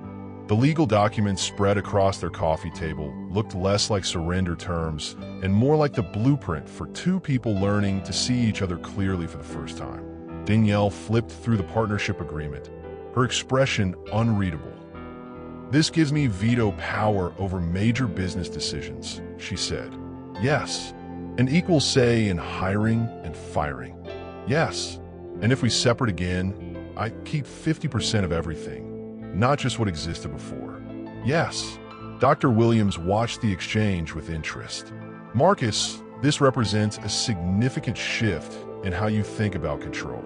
The legal documents spread across their coffee table looked less like surrender terms and more like the blueprint for two people learning to see each other clearly for the first time. Danielle flipped through the partnership agreement, her expression unreadable. This gives me veto power over major business decisions, she said. Yes. An equal say in hiring and firing. Yes. And if we separate again, I keep 50% of everything, not just what existed before. Yes. Dr. Williams watched the exchange with interest. Marcus, this represents a significant shift in how you think about control.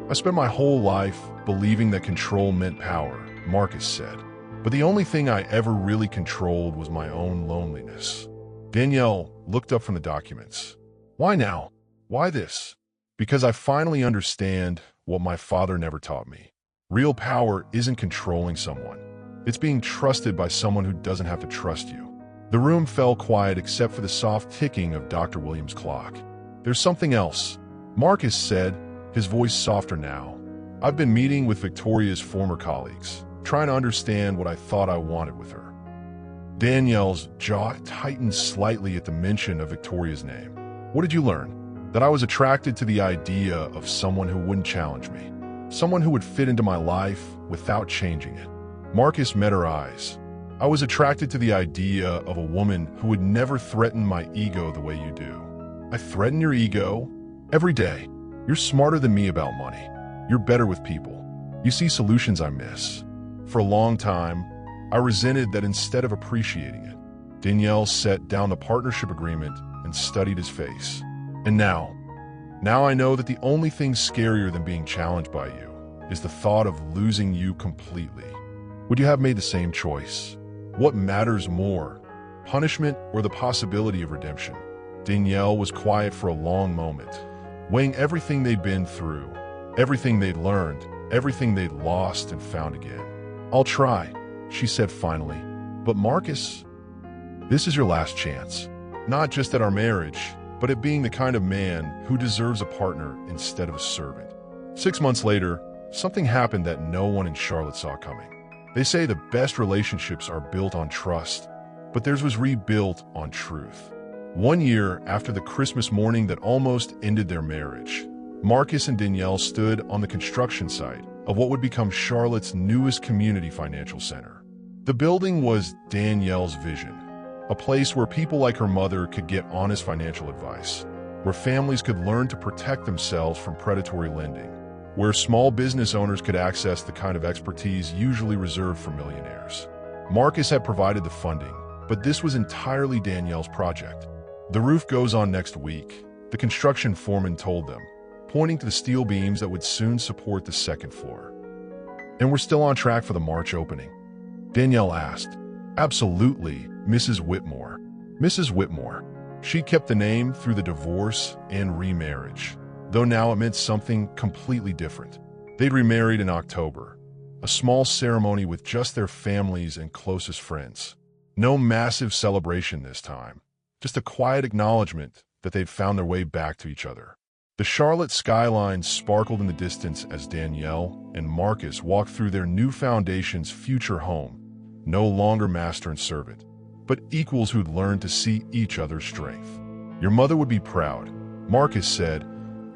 I spent my whole life believing that control meant power, Marcus said. But the only thing I ever really controlled was my own loneliness. Danielle looked up from the documents. Why now? Why this? Because I finally understand what my father never taught me. Real power isn't controlling someone. It's being trusted by someone who doesn't have to trust you. The room fell quiet except for the soft ticking of Dr. Williams' clock. There's something else, Marcus said, his voice softer now. I've been meeting with Victoria's former colleagues, trying to understand what I thought I wanted with her. Danielle's jaw tightened slightly at the mention of Victoria's name. What did you learn? That I was attracted to the idea of someone who wouldn't challenge me. Someone who would fit into my life without changing it. Marcus met her eyes. I was attracted to the idea of a woman who would never threaten my ego the way you do. I threaten your ego every day. You're smarter than me about money. You're better with people. You see solutions I miss. For a long time, I resented that instead of appreciating it. Danielle set down the partnership agreement and studied his face. And now I know that the only thing scarier than being challenged by you is the thought of losing you completely. Would you have made the same choice? What matters more, punishment or the possibility of redemption? Danielle was quiet for a long moment, weighing everything they'd been through, everything they'd learned, everything they'd lost and found again. I'll try, she said finally. But Marcus, this is your last chance. Not just at our marriage, but at being the kind of man who deserves a partner instead of a servant. 6 months later, something happened that no one in Charlotte saw coming. They say the best relationships are built on trust, but theirs was rebuilt on truth. 1 year after the Christmas morning that almost ended their marriage, Marcus and Danielle stood on the construction site of what would become Charlotte's newest community financial center. The building was Danielle's vision, a place where people like her mother could get honest financial advice, where families could learn to protect themselves from predatory lending, where small business owners could access the kind of expertise usually reserved for millionaires. Marcus had provided the funding, but this was entirely Danielle's project. The roof goes on next week, the construction foreman told them, pointing to the steel beams that would soon support the second floor. And we're still on track for the March opening? Danielle asked. Absolutely, Mrs. Whitmore. Mrs. Whitmore. She kept the name through the divorce and remarriage, though now it meant something completely different. They'd remarried in October, a small ceremony with just their families and closest friends. No massive celebration this time, just a quiet acknowledgement that they'd found their way back to each other. The Charlotte skyline sparkled in the distance as Danielle and Marcus walked through their new foundation's future home, no longer master and servant, but equals who'd learned to see each other's strength. "Your mother would be proud," Marcus said,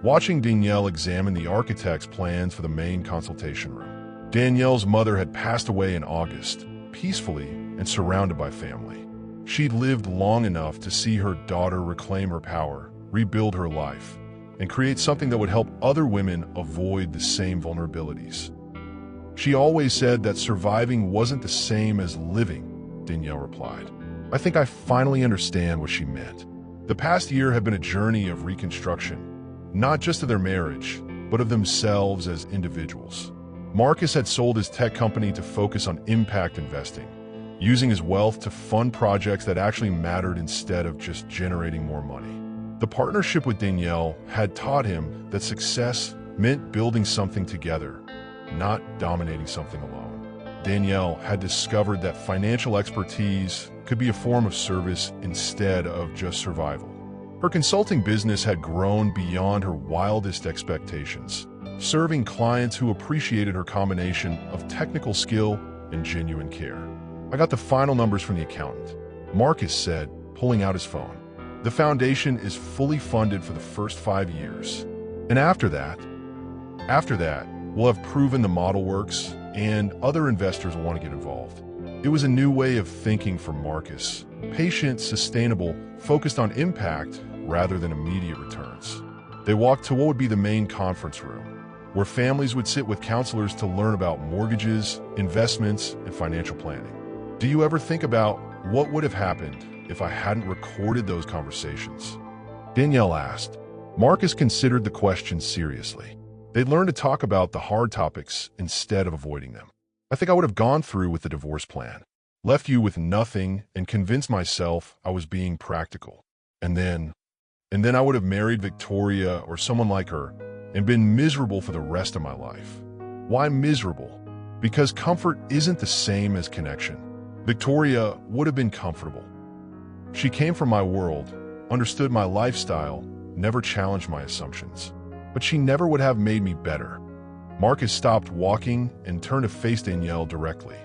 watching Danielle examine the architect's plans for the main consultation room. Danielle's mother had passed away in August, peacefully and surrounded by family. She'd lived long enough to see her daughter reclaim her power, rebuild her life, and create something that would help other women avoid the same vulnerabilities. "She always said that surviving wasn't the same as living," Danielle replied. "I think I finally understand what she meant." The past year had been a journey of reconstruction, not just of their marriage, but of themselves as individuals. Marcus had sold his tech company to focus on impact investing, using his wealth to fund projects that actually mattered instead of just generating more money. The partnership with Danielle had taught him that success meant building something together, not dominating something alone. Danielle had discovered that financial expertise could be a form of service instead of just survival. Her consulting business had grown beyond her wildest expectations, serving clients who appreciated her combination of technical skill and genuine care. "I got the final numbers from the accountant," Marcus said, pulling out his phone. "The foundation is fully funded for the first 5 years. And after that, we'll have proven the model works and other investors will want to get involved." It was a new way of thinking for Marcus, patient, sustainable, focused on impact rather than immediate returns. They walked to what would be the main conference room, where families would sit with counselors to learn about mortgages, investments, and financial planning. "Do you ever think about what would have happened if I hadn't recorded those conversations?" Danielle asked. Marcus considered the question seriously. They'd learned to talk about the hard topics instead of avoiding them. "I think I would have gone through with the divorce plan, left you with nothing, and convinced myself I was being practical. And then I would have married Victoria or someone like her and been miserable for the rest of my life." Why miserable? Because comfort isn't the same as connection. Victoria would have been comfortable. She came from my world, understood my lifestyle, never challenged my assumptions. But she never would have made me better. Marcus stopped walking and turned to face Danielle directly.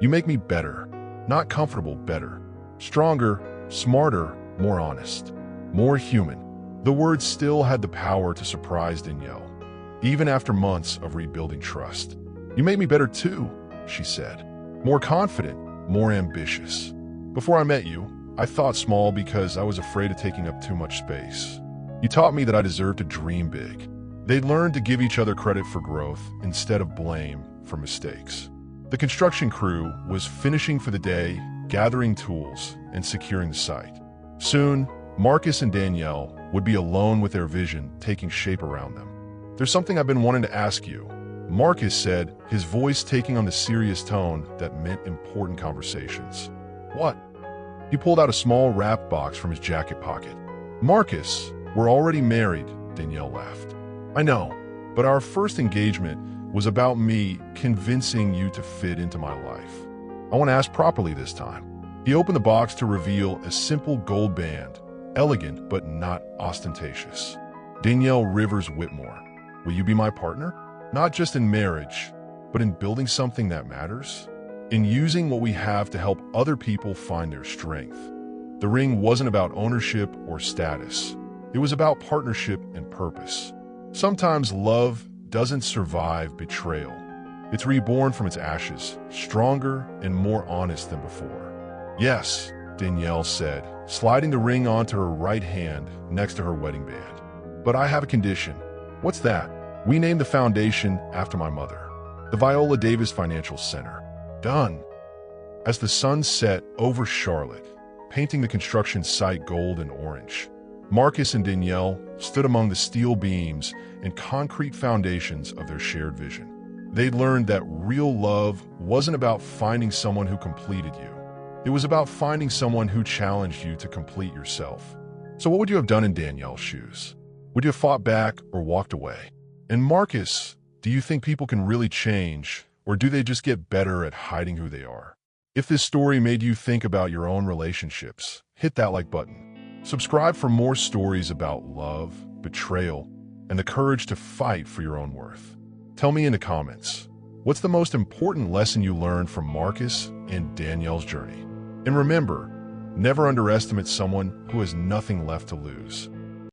"You make me better. Not comfortable, better. Stronger, smarter, more honest. More human." The words still had the power to surprise Danielle, even after months of rebuilding trust. "You make me better too," she said. "More confident, more ambitious. Before I met you, I thought small because I was afraid of taking up too much space. You taught me that I deserved to dream big." They learned to give each other credit for growth instead of blame for mistakes. The construction crew was finishing for the day, gathering tools, and securing the site. Soon, Marcus and Danielle would be alone with their vision taking shape around them. "There's something I've been wanting to ask you," Marcus said, his voice taking on the serious tone that meant important conversations. "What?" He pulled out a small wrap box from his jacket pocket. "Marcus, we're already married," Danielle laughed. "I know, but our first engagement was about me convincing you to fit into my life. I want to ask properly this time." He opened the box to reveal a simple gold band, elegant but not ostentatious. "Danielle Rivers Whitmore, will you be my partner? Not just in marriage, but in building something that matters? In using what we have to help other people find their strength." The ring wasn't about ownership or status. It was about partnership and purpose. Sometimes love doesn't survive betrayal. It's reborn from its ashes, stronger and more honest than before. "Yes," Danielle said, sliding the ring onto her right hand next to her wedding band. "But I have a condition." "What's that?" "We named the foundation after my mother. The Viola Davis Financial Center." "Done." As the sun set over Charlotte, painting the construction site gold and orange, Marcus and Danielle stood among the steel beams and concrete foundations of their shared vision. They'd learned that real love wasn't about finding someone who completed you. It was about finding someone who challenged you to complete yourself. So what would you have done in Danielle's shoes? Would you have fought back or walked away? And Marcus, do you think people can really change, or do they just get better at hiding who they are? If this story made you think about your own relationships, hit that like button. Subscribe for more stories about love, betrayal, and the courage to fight for your own worth. Tell me in the comments, what's the most important lesson you learned from Marcus and Danielle's journey? And remember, never underestimate someone who has nothing left to lose.